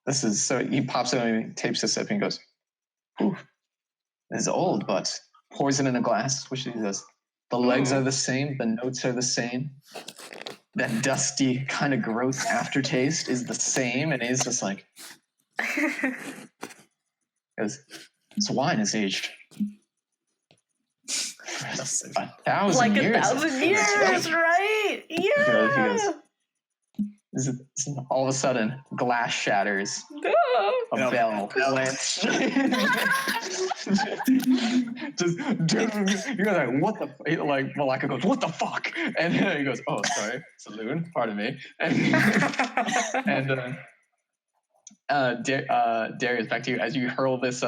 "This is so." He pops it and he tapes a sip and he goes, "Ooh, this is old, but pours it in a glass." Which he says, "The legs are the same, the notes are the same. That dusty kind of gross aftertaste is the same." And he's just like, "Because this wine is aged 1,000 like years. 1,000 years, right? Yeah. He goes, all of a sudden, glass shatters. Oh. A bell lands. Just, you guys are like, what the? Like Malaka goes, what the fuck? And then he goes, oh, sorry, saloon, pardon me. And Darius, back to you. As you hurl this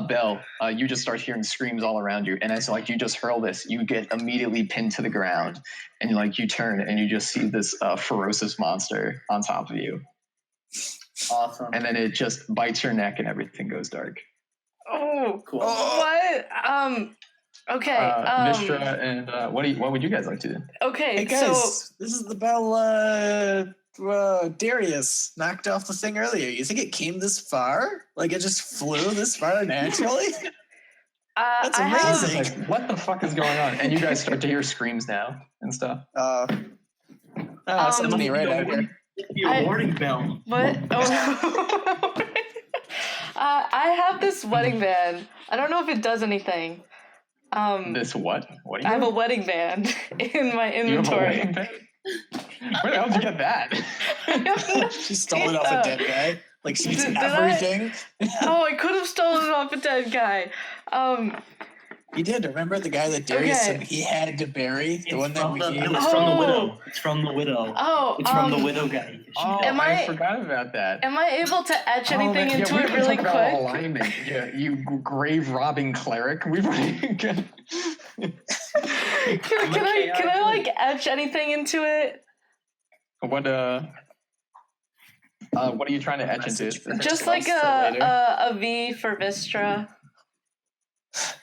bell, you just start hearing screams all around you, and as like you just hurl this, you get immediately pinned to the ground, and like you turn and you just see this ferocious monster on top of you. Awesome. and then it just bites your neck and everything goes dark. Oh, Cool. what? Okay. Vistra and what would you guys like to do? Okay. Hey guys, this is the bell. Darius knocked off the thing earlier. You think it came this far? Like it just flew this far naturally? That's amazing. Like, what the fuck is going on? And you guys start to hear screams now and stuff. Somebody right out here. Your warning bell. What? Oh. I have this wedding band. I don't know if it does anything. This what? What do you I have a wedding band in my You have a inventory. wedding band? Where the hell did you get that? She stole it off a dead guy. Like she's Did everything. Oh, I could have stolen it off a dead guy. You did. Remember the guy that Darius Okay. said he had to bury? The one that we gave It him? was from the Oh. widow. It's from the widow. Oh, It's from the widow guy. Oh, Am I I- forgot about that. Am I able to etch anything man, into we it can really talk about quick? alignment. Yeah, you grave robbing cleric. We've already got... Can I like etch anything into it? What are you trying to etch into? Just like a V for Vistra,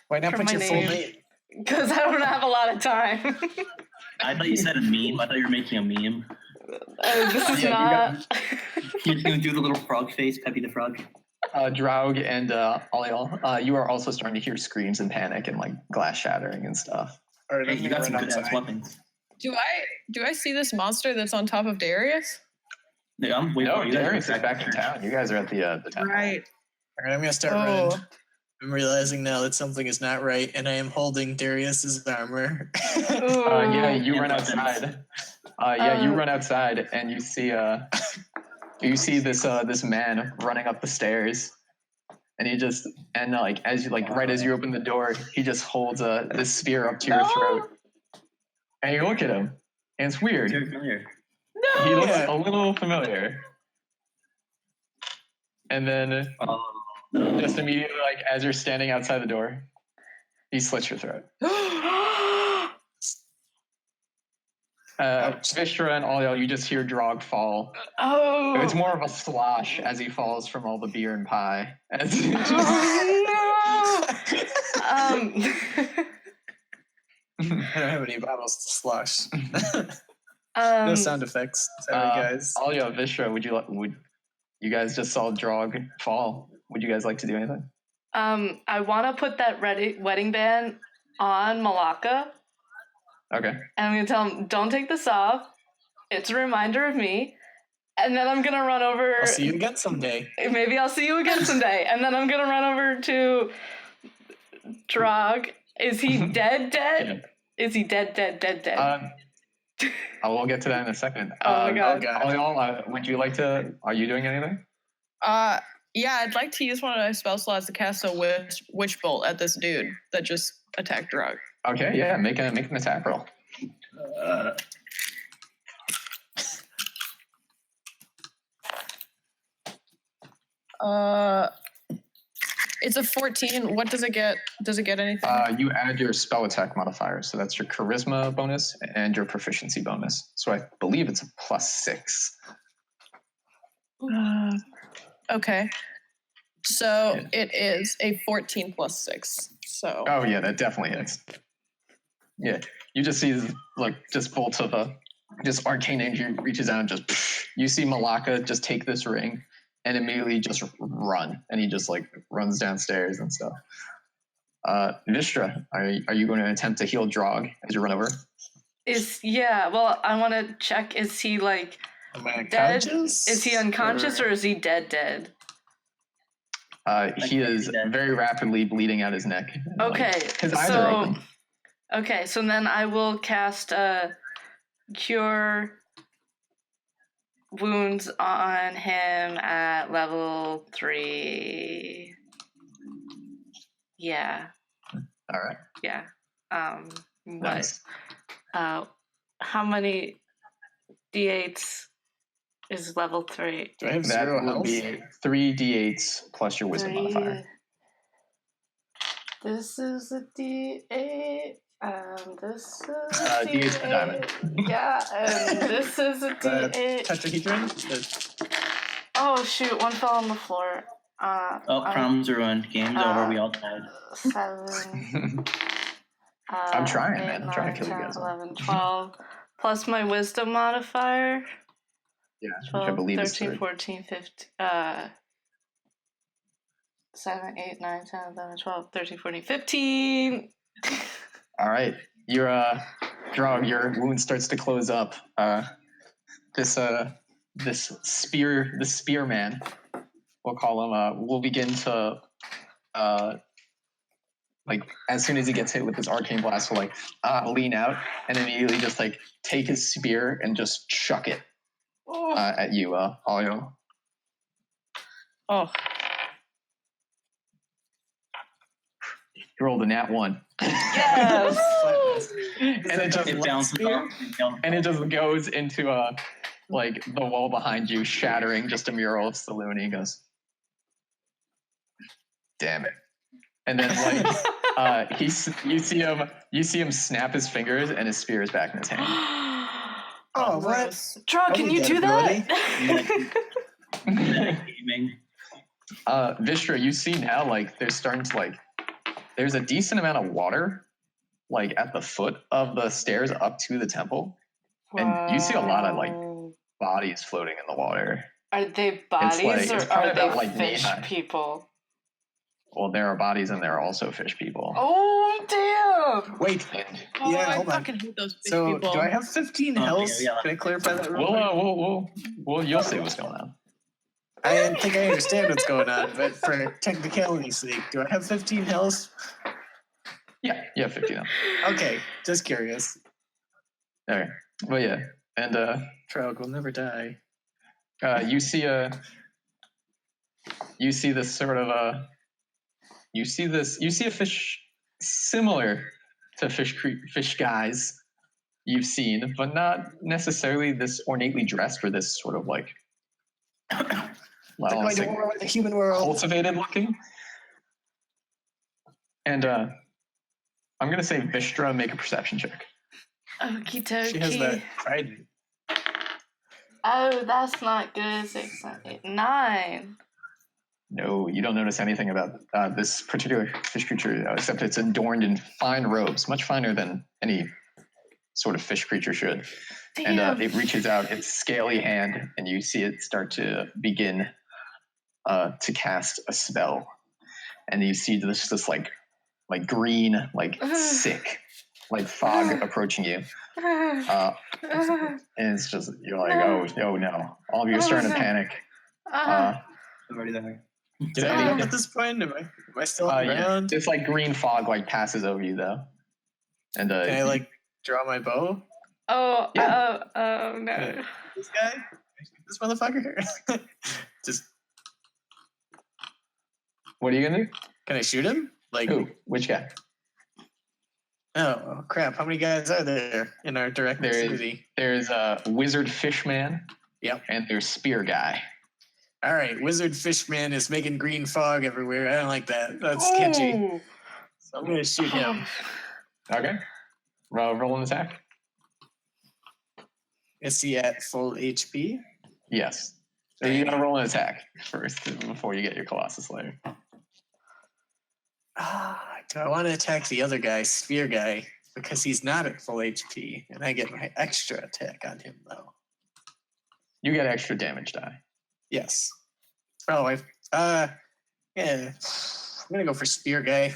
Why not for put my your full name. name? because I don't have a lot of time. I thought you said a meme. I thought you were making a meme. This is Yeah, not. You're just gonna do the little frog face, Peppy the Frog. Draug and Aliel, you are also starting to hear screams and panic and like glass shattering and stuff. All right, Hey, I'm you gonna got some run good ass outside. weapons. Do I see this monster that's on top of Darius? Yeah, I'm waiting No, for you guys to Darius get is back in town. You guys are at the town. hall. All right, I'm gonna start Oh. running. I'm realizing now that something is not right, and I am holding Darius's armor. Yeah, Ooh. you Yeah, run weapons. outside. You run outside and you see this man running up the stairs, and he just right as you open the door, he just holds this spear up to your throat, and you look at him, and it's weird. Very familiar. He looks Yeah. a little familiar, and then just immediately, like as you're standing outside the door, he slits your throat. Vistra and Aliel, you just hear Draug fall. Oh. It's more of a slosh as he falls from all the beer and pie. As Oh, no. I don't have any bottles to slosh. Um, No sound effects. Sorry, guys. Aliel, Vistra, would you guys just saw Draug fall? Would you guys like to do anything? I want to put that wedding band on Malaka, Okay. and I'm gonna tell him, "Don't take this off. It's a reminder of me." And then I'm gonna run over. I'll see you again someday. Maybe I'll see you again someday. And then I'm gonna run over to Draug. Is he dead? Dead? Is he dead? Dead? Dead? Dead? We'll get to that in a second. Oh my God. Aliel, would you like to? Are you doing anything? Yeah, I'd like to use one of my spell slots to cast a witch bolt at this dude that just attacked Draug. Okay, yeah, make an attack roll. It's a 14. What does it get? Does it get anything? You add your spell attack modifier, so that's your charisma bonus and your proficiency bonus. So I believe it's a +6. Okay. So Yeah. it is a 14 plus 6. So Oh yeah, that definitely is. Yeah, you just see just bolts of just arcane energy reaches out and just you see Malaka just take this ring and immediately just run, and he just runs downstairs and stuff. Vistra, are you going to attempt to heal Draug as you run over? Well, I want to check. Is he Am I dead? unconscious? Is he unconscious or is he dead? Dead? He is very rapidly bleeding out his neck. Okay. His eyes are open. Okay, so then I will cast Cure Wounds on him at level 3. Yeah. All right. Yeah. What? Nice. How many D8s is level 3? Do I have That 0 will health? be 3d8s plus your wisdom modifier. This is a D8, and this is a D8's the diamond. Yeah, and this is a D8. Tetrahedron? Oh shoot! One fell on the floor. Prom's ruined. Game's over. We all died. 7. I'm trying, 8, man. I'm 9, trying to kill you 10, guys all. 11, 12. Plus my wisdom modifier. Yeah, which 12, I believe 13, is 14, 15. 7, 8, 9, 10, 11, 12, 13, 14, 15. All right. Your wound starts to close up. This spearman, we'll call him, will begin to like as soon as he gets hit with this arcane blast, will lean out and immediately just like take his spear and just chuck it at you, Alio. Oh, You rolled a nat 1. Yes. And it just It bounces off. and it just goes into the wall behind you, shattering just a mural of Saloon. He goes, "Damn it!" And then you see him snap his fingers, and his spear is back in his hand. Oh, what? gross. Draw, can you do that? Gaming. Vistra, you see now there's starting to there's a decent amount of water at the foot of the stairs up to the temple, and you see a lot of Wow. bodies floating in the water. Are they bodies it's or probably are they about, fish knee-high. people? Well, there are bodies and there are also fish people. Oh damn! Wait. And Oh, Yeah, I hold on. fucking hate those fish So, people. do I have 15 health? yeah. Can I clarify that real quick? you'll see what's going on. I think I understand what's going on, but for technicality's sake, do I have 15 health? Yeah, 15. Okay, just curious. All right, but yeah, and Trog will never die. you see this sort of you see a fish similar to fish guys you've seen, but not necessarily this ornately dressed or this sort of They're going to war with the human world. cultivated looking. And I'm gonna say Vistra, make a perception check. Okie dokie. She has that trident. Oh, that's not good. 6, 7, 8, 9. No, you don't notice anything about this particular fish creature, except it's adorned in fine robes, much finer than any sort of fish creature should. Damn. And it reaches out its scaly hand, and you see it start to begin to cast a spell. And you see this green, sick, fog approaching you. And it's just, you're like, oh no. All of you are starting to panic. I'm already there. Did I make it at this point? Am I still on the ground? This green fog passes over you though. And Can I draw my bow? Oh, Yeah. oh no. This guy? This motherfucker? Just, what are you gonna do? can I shoot him? Who? Which guy? Oh crap! How many guys are there in our direct vicinity? There's a wizard fishman. Yep. And there's spear guy. All right, wizard fishman is making green fog everywhere. I don't like that. That's sketchy. Oh. So I'm gonna shoot him. Okay. Roll an attack. Is he at full HP? Yes. So you gotta roll an attack first before you get your Colossus Slayer. Do I want to attack the other guy, Sphere guy, because he's not at full HP, and I get my extra attack on him though? You get extra damage die. Yes. Oh, yeah. I'm gonna go for Spear guy.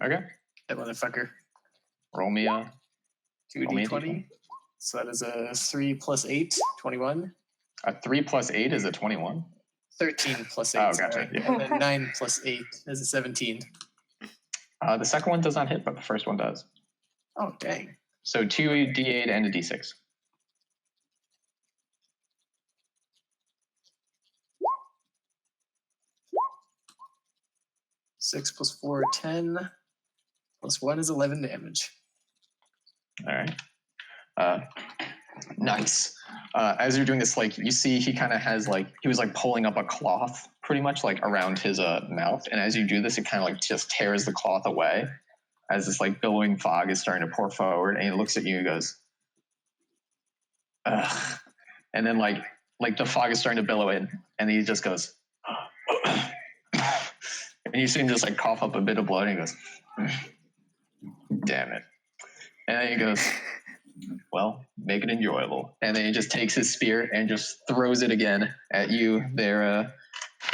Okay. That motherfucker. Roll me a 2d20. So that is a 3 plus 8, 21. A 3 plus 8 is a 21. 13 plus 8. Oh, gotcha. Sorry. Yeah. And then 9 plus 8 is a 17. The second one does not hit, but the first one does. Oh, dang. So 2 d8 and a d6. 6 plus 4, 10. Plus 1 is 11 damage. All right. Nice. As you're doing this, you see he kind of has he was pulling up a cloth pretty much around his mouth. And as you do this, it kind of just tears the cloth away as this billowing fog is starting to pour forward. And he looks at you and goes, ugh. And then like the fog is starting to billow in, and he just goes, and you see him just like cough up a bit of blood, and he goes, damn it. And then he goes, well, make it enjoyable. And then he just takes his spear and just throws it again at you there,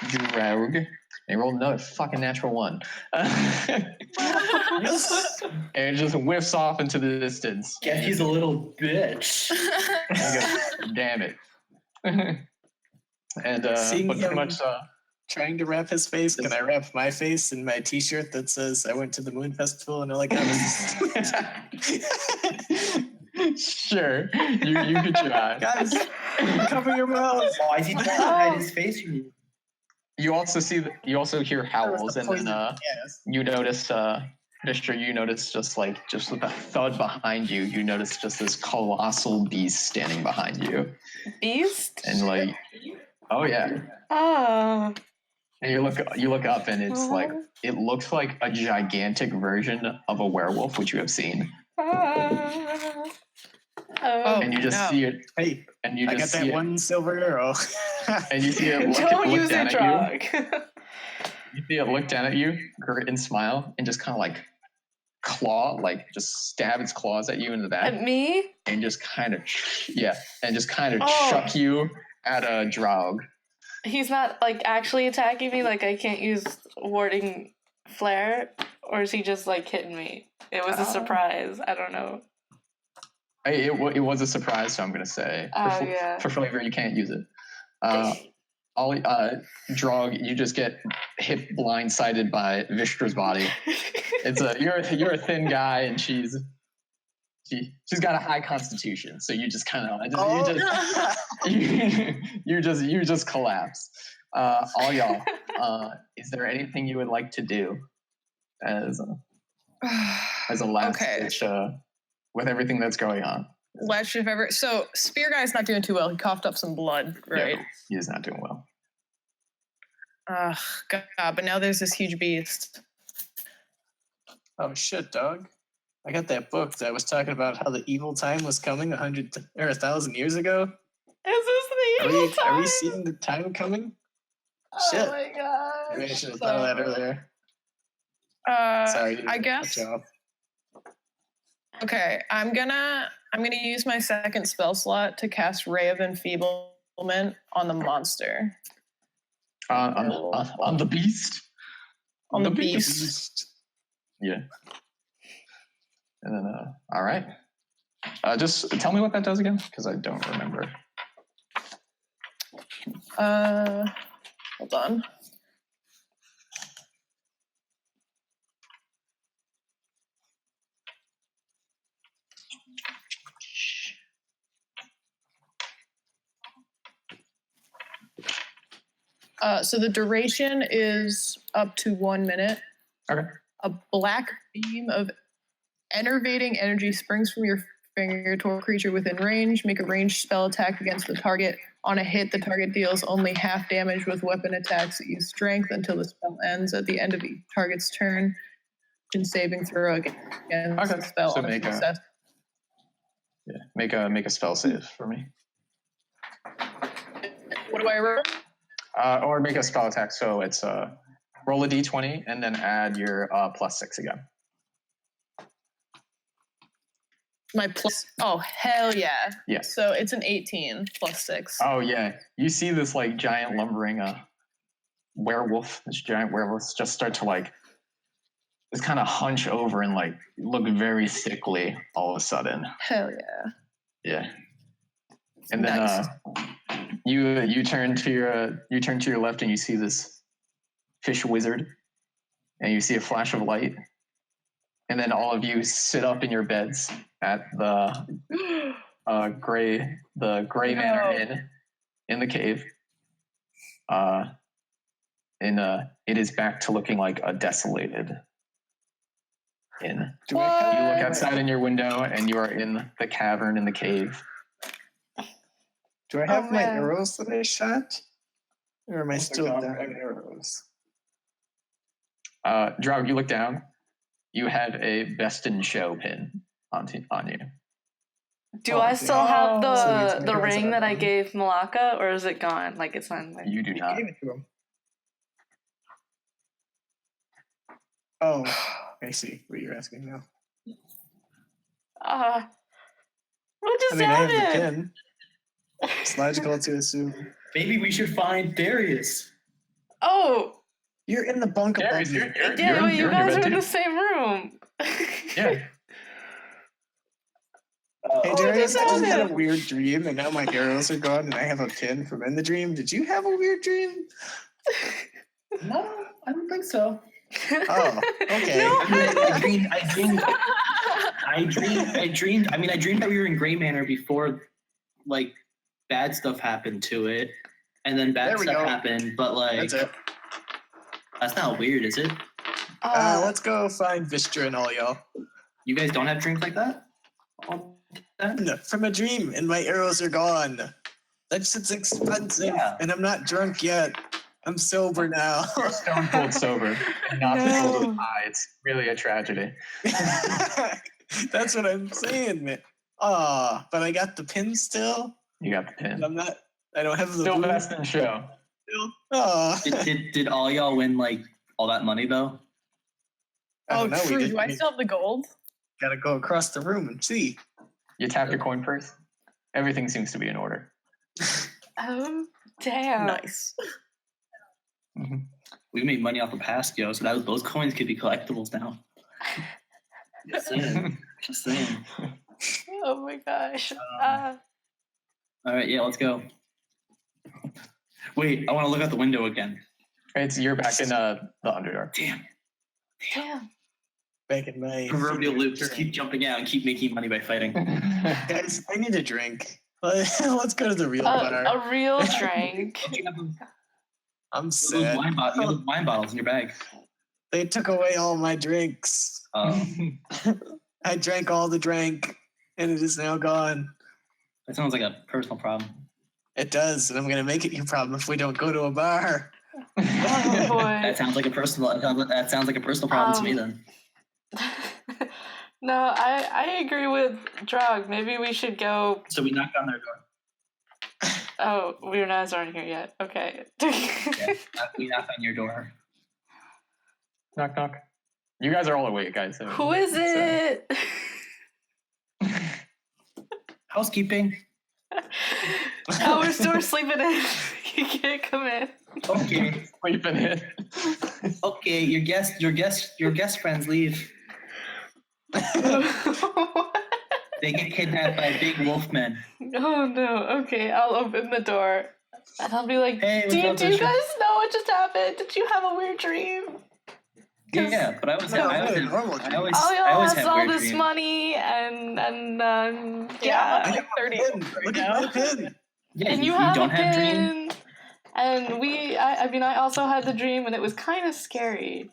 Droug. And he rolled another fucking natural 1. And it just whiffs off into the distance. Yeah, he's a little bitch. And he goes, damn it. And Seeing but pretty him- much Trying to wrap his face. Can I wrap my face in my T-shirt that says I went to the Moon Festival and all like sure, you could try. Guys, cover your mouth. Why is he trying to hide his face from you? You also hear howls, and then Yes. you notice Vistra, you notice just with a thud behind you, you notice just this colossal beast standing behind you. Beast? And like, oh yeah. Oh. And you look up, and it's like, it looks like a gigantic version of a werewolf, which you have seen. Oh. And you just see it, Hey, and you I got just that see it, one silver arrow. and you see it Don't look use down it, at you. Drog. You see it look down at you, grit and smile, and just kind of like just stab its claws at you in the back, At me? and just kind of Oh. chuck you at a Droug. He's not like actually attacking me, like I can't use warding flare, or is he just like hitting me? It was a surprise. I don't know. It was a surprise, so I'm gonna say Yeah. for flavor you can't use it. Drog, you just get hit blindsided by Vistra's body. You're a thin guy, and she's got a high constitution, so you just kind of you just collapse. All y'all, is there anything you would like to do as a last Okay. ditch with everything that's going on? Last if ever. So Spear Guy's not doing too well. He coughed up some blood, right? Yeah, he's not doing well. God, but now there's this huge beast. Oh shit, dog! I got that book that was talking about how the evil time was coming 100 or 1,000 years ago. Is this the evil time? Are we seeing the time coming? Shit. Oh my god. Maybe I should have thought of that earlier. Sorry. I guess. Cut you off. Okay, I'm gonna use my second spell slot to cast Ray of Enfeeblement on the monster. On the beast. On the beast. Yeah. And then, all right. Just tell me what that does again, because I don't remember. Hold on. So the duration is up to 1 minute. Okay. A black beam of enervating energy springs from your finger toward a creature within range. Make a ranged spell attack against the target. On a hit, the target deals only half damage with weapon attacks that use strength until the spell ends. At the end of each target's turn, and saving throw against Okay. the spell So on a make a- success. Yeah. Make a spell save for me. What do I roll? Or make a spell attack. So it's roll a d20 and then add your +6 again. My plus. Oh, hell yeah. Yeah. So it's an 18 plus 6. Oh yeah. You see this like giant lumbering werewolf. This giant werewolf just start to like just kind of hunch over and like look very sickly all of a sudden. Hell yeah. Yeah. And then Nice. you turn to your left and you see this fish wizard, and you see a flash of light, and then all of you sit up in your beds at the gray Manor Inn in the cave. It is back to looking like a desolated inn. Do I have, You look outside in your window and you are in the cavern in the cave. do I have my man. arrows that I shot? Or am I still God, down right. on arrows? Draug, you look down. You have a Best in Show pin on you. Do Oh, I okay. still have So it's the because ring of that I that. gave Malaka, or is it gone? Like it's on. You do You not. gave it to him. Oh, I see what you're asking now. What I just mean, I have the happened? pin. It's logical to assume. Maybe we should find Darius. Oh, You're in the bunk above Darius, me. yeah, wait, you you're in guys your are bed in too. the same room. Yeah. Hey, What Darius, just I just had a happened? weird dream, and now my arrows are gone, and I have a pin from in the dream. Did you have a weird dream? No, I don't think so. Oh, okay. No, I dreamed. I mean, I dreamed that we were in Gray Manor before, like, bad stuff happened to it, and then There bad we stuff go. happened. But like, That's it. that's not weird, is it? Let's go find Vistra and all y'all. You guys don't have dreams like that? All the time? From a dream, and my arrows are gone. That shit's expensive, Yeah. and I'm not drunk yet. I'm sober now. Stone cold sober and not No. filled with pie. It's really a tragedy. That's what I'm saying, man. But I got the pin still. You got the pin. I don't have the Still blue best in show. still. Did all y'all win like all that money though? I Oh, don't know. We true. did, Do I we still have the gold? gotta go across the room and see. You tap your coin purse. Everything seems to be in order. Oh, damn. Nice. We made money off the past, yo. So those coins could be collectibles now. Just saying. Just saying. Oh my gosh. All right, yeah, let's go. Wait, I want to look out the window again. You're back in the Underdark. Damn. Damn. Back in my Proverbial loop. Just keep jumping out and keep making money by fighting. Guys, I need a drink. Let's go to the real bar. A real drink. I'm Those sad. wine bottles, you have those wine bottles in your bag. They took away all my drinks. I drank all the drink, and it is now gone. That sounds like a personal problem. It does, and I'm gonna make it your problem if we don't go to a bar. Oh boy. That sounds like a personal. That sounds like a personal problem to me. Then No, I agree with Drog. Maybe we should go. so we knocked on their door. Oh, Weird Eyes aren't here yet. Okay. Yeah, we knocked on your door. Knock, knock. You guys are all awake, guys. So, Who is it? Housekeeping. Oh, we're still sleeping in. You can't come in. Okay. Sleeping in. Okay. Your guest friends leave. They get kidnapped by big wolfmen. Oh no. Okay, I'll open the door. And I'll be like, Hey, do what's you up, Bishop?" guys know what just happened? Did you have a weird dream? Yeah, but I always No, have. I had a normal dream. I always Oh, have has all weird this dreams. money and Yeah, yeah. I'm like 30 Pin. right Look now. at my pin. Yeah, And you you have don't a have dreams. pin. And I mean, I also had the dream, and it was kind of scary.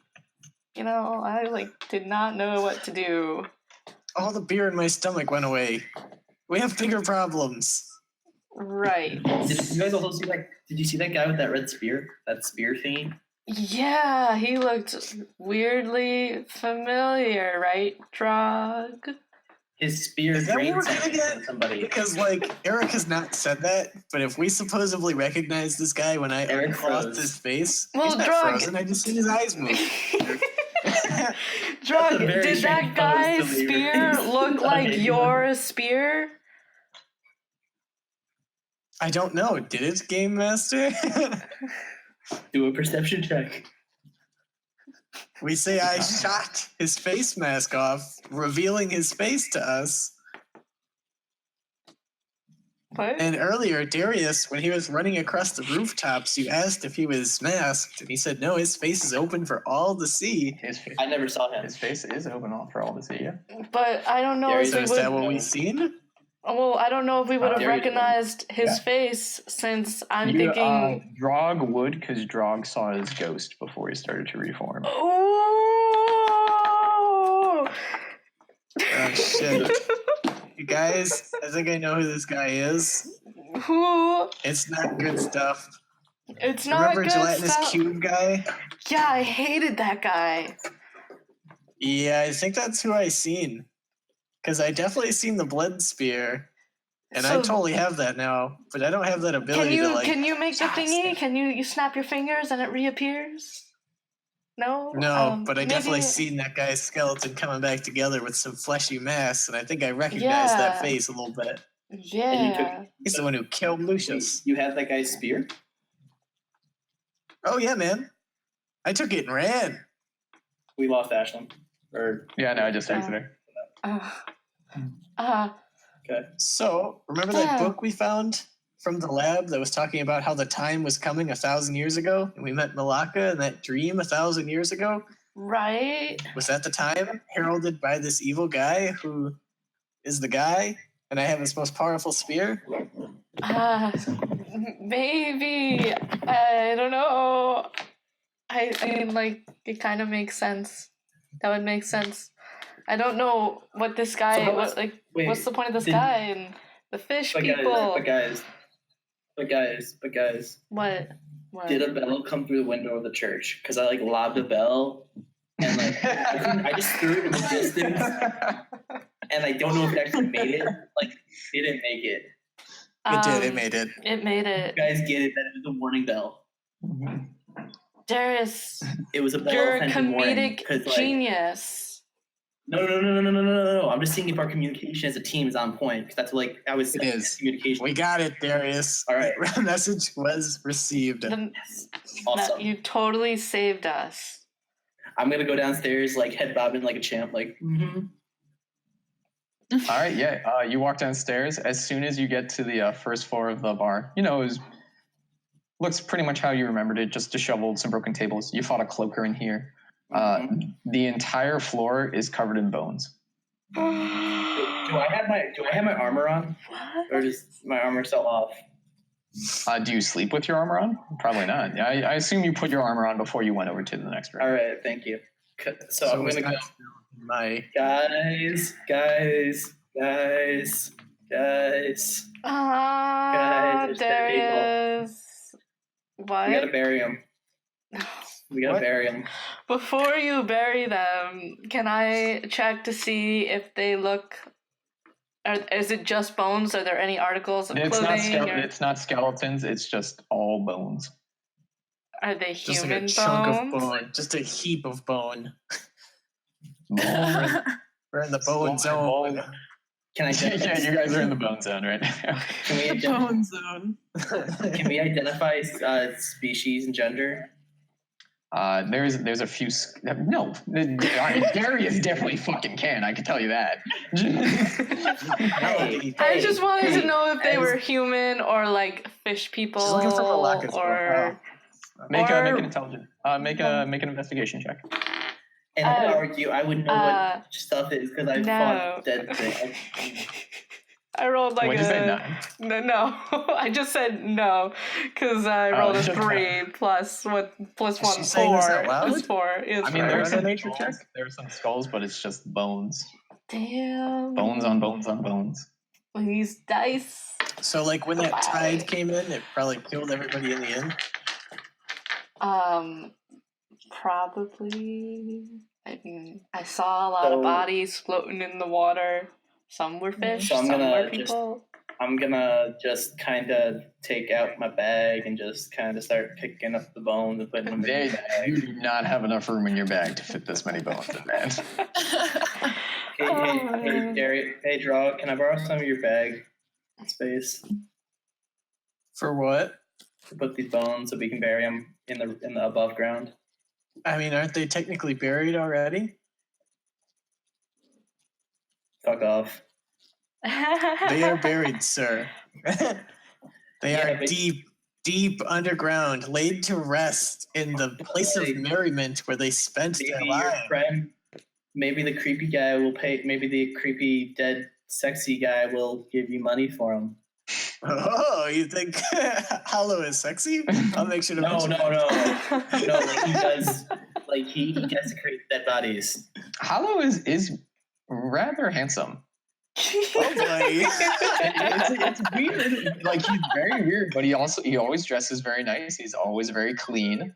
You know, I did not know what to do. All the beer in my stomach went away. We have bigger problems. Right. Did you guys also see Did you see that guy with that red spear? That spear thingy? Yeah, he looked weirdly familiar, right, Drog? His spear Is that what drained we're gonna something get? from somebody. Because Eric has not said that, but if we supposedly recognize this guy when I Eric crossed froze. his face, Well, he's not drug- frozen. I just seen his eyes move. Drug, That's a very did strange that guy's pose to leave. spear look like Okay. your spear? I don't know. Did it, Game Master? Do a perception check. We say I shot his face mask off, revealing his face to us. What? And earlier, Darius, when he was running across the rooftops, you asked if he was masked, and he said no, his face is open for all to see. His face, I never saw him. his face is open all for all to see. Yeah. But I don't know There if is So we is would. that what we seen? Well, I don't know if we would have There you go. recognized his Yeah. face since I'm thinking. Drog would, because Drog saw his ghost before he started to reform. Oh! Oh shit. You guys, I think I know who this guy is. Who? It's not good stuff. It's not Remember good Gelatinous stuff. Cube guy? Yeah, I hated that guy. Yeah, I think that's who I seen. Because I definitely seen the Blood Spear, And I totally have that now, but I don't have that ability to like. Can you make the thingy? Can you snap your fingers and it reappears? No. No, but I maybe- definitely seen that guy's skeleton coming back together with some fleshy mass, and I think I recognize that Yeah. face a little bit. Yeah. He's the one who killed Lucius. You had that guy's spear? Oh yeah, man. I took it and ran. We lost Ashlyn. Or Yeah, no, I just exited. okay. So, remember that book we found from the lab that was talking about how the time was coming 1,000 years ago? And we met Malaka in that dream 1,000 years ago? Right. Was that the time heralded by this evil guy who is the guy? And I have his most powerful spear? Maybe. I don't know. I mean, like, it kind of makes sense. That would make sense. I don't know what this guy. So what's the point of this did- guy and the fish But people? guys. What? Did a bell come through the window of the church? Because I like lobbed a bell and like I just threw it in the distance, and I don't know if it actually made it. Like, it didn't make it. It did, it made it. It made it. You guys get it? That it was a warning bell. Darius, It was a bell. you're a sending warning, comedic 'cause, like, genius. No. I'm just seeing if our communication as a team is on point. Because that's like I was It saying, is. communication. We got it, Darius. All right. The message was received. Awesome. You totally saved us. I'm gonna go downstairs, like head bobbing like a champ, like. All right, yeah. You walk downstairs. As soon as you get to the first floor of the bar, you know, looks pretty much how you remembered it, just disheveled, some broken tables. You fought a cloaker in here. The entire floor is covered in bones. Do I have my armor on, What? or is my armor still off? Do you sleep with your armor on? Probably not. I assume you put your armor on before you went over to the next room. All right, thank you. So I'm it's gonna go, not my guys. Ah, Guys, there's dead people. Darius. What? We gotta bury him. We gotta What? bury him. Before you bury them, can I check to see if they look? Is it just bones? Are there any articles of It's clothing? it's not skeletons. It's just all bones. Are they just like human a chunk bones? of bone, just a heap of bone. Bone. We're in the bone zone. Can I? Yeah, you guys are in the bone zone right now. Can we The bone zone. Can we identify species and gender? There's a few. No, Darius definitely fucking can. I can tell you that. I just wanted to know if they as- were human or like fish people She's looking for Malaka's or. Make Or- an intelligence. Make an investigation check. And I would argue I would know what stuff is because I no. fought dead things. I rolled like What'd you say? no. I just said no because I rolled a just 3 plus what plus Is 1 she saying 4. this out loud? Plus 4 is I mean, Right. there are Roll a some nature skulls. check? There are some skulls, but it's just bones. damn Bones on bones on bones. these dice. So, like, when that tide came in, it probably killed everybody in the end. Probably. I mean, I saw a lot of So- bodies floating in the water. Some were fish, So I'm some gonna were just- people. I'm gonna just kind of take out my bag and just kind of start picking up the bones and putting them in They, the bag. you do not have enough room in your bag to fit this many bones in, man. Hey, Gary. Hey, Draw. Can I borrow some of your bag space For what? to put these bones so we can bury them in the above ground? I mean, aren't they technically buried already? Fuck off. They are buried, sir. They Yeah, are but- deep underground, laid to rest in the place of merriment where they spent Maybe their your lives. friend, maybe the creepy guy will pay. Maybe the creepy dead sexy guy will give you money for him. Oh, you think Hollow is sexy? I'll make sure to No. mention that. Like he does. Like he desecrates dead bodies. Hollow is rather handsome. Oh boy. It's weird. Like, he's very weird, but he always dresses very nice. He's always very clean.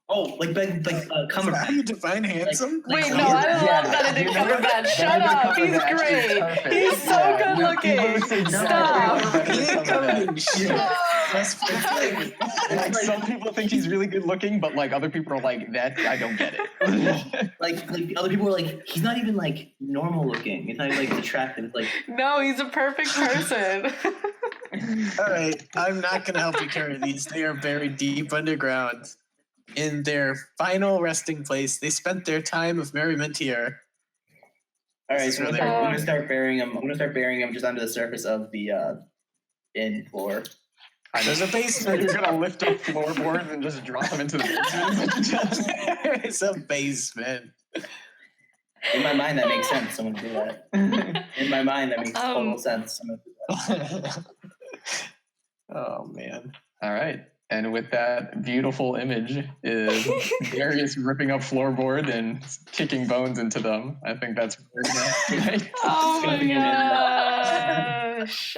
Oh, like Is Cumberbatch. that how you define handsome? Wait, Like, no, I yeah, love Benedict Benedict Cumberbatch. Shut up. He's Cumberbatch is great. perfect. He's so Yeah, good no, looking. he looks exactly Stop. like He Benedict ain't covered in Cumberbatch. shit. Oh. That's pathetic. Like some people think he's really good looking, but like other people are like that. I don't get it. Like other people are like, he's not even like normal looking. It's not even like attractive. It's like No, he's a perfect person. All right, I'm not gonna help you carry these. They are buried deep underground. In their final resting place, they spent their time of merriment here. all right. This is So I'm really gonna start burying him. I'm gonna start burying him just under the surface of the inn floor. There's a So basement. you're gonna lift up floorboards and just drop them into the basement. It's a basement. In my mind, that makes sense. I'm gonna do that. In my mind, that makes total sense. I'm gonna do that. Oh man. All right. And with that beautiful image is Darius ripping up floorboard and kicking bones into them. I think that's where we're going tonight. Oh my Disgusting. gosh.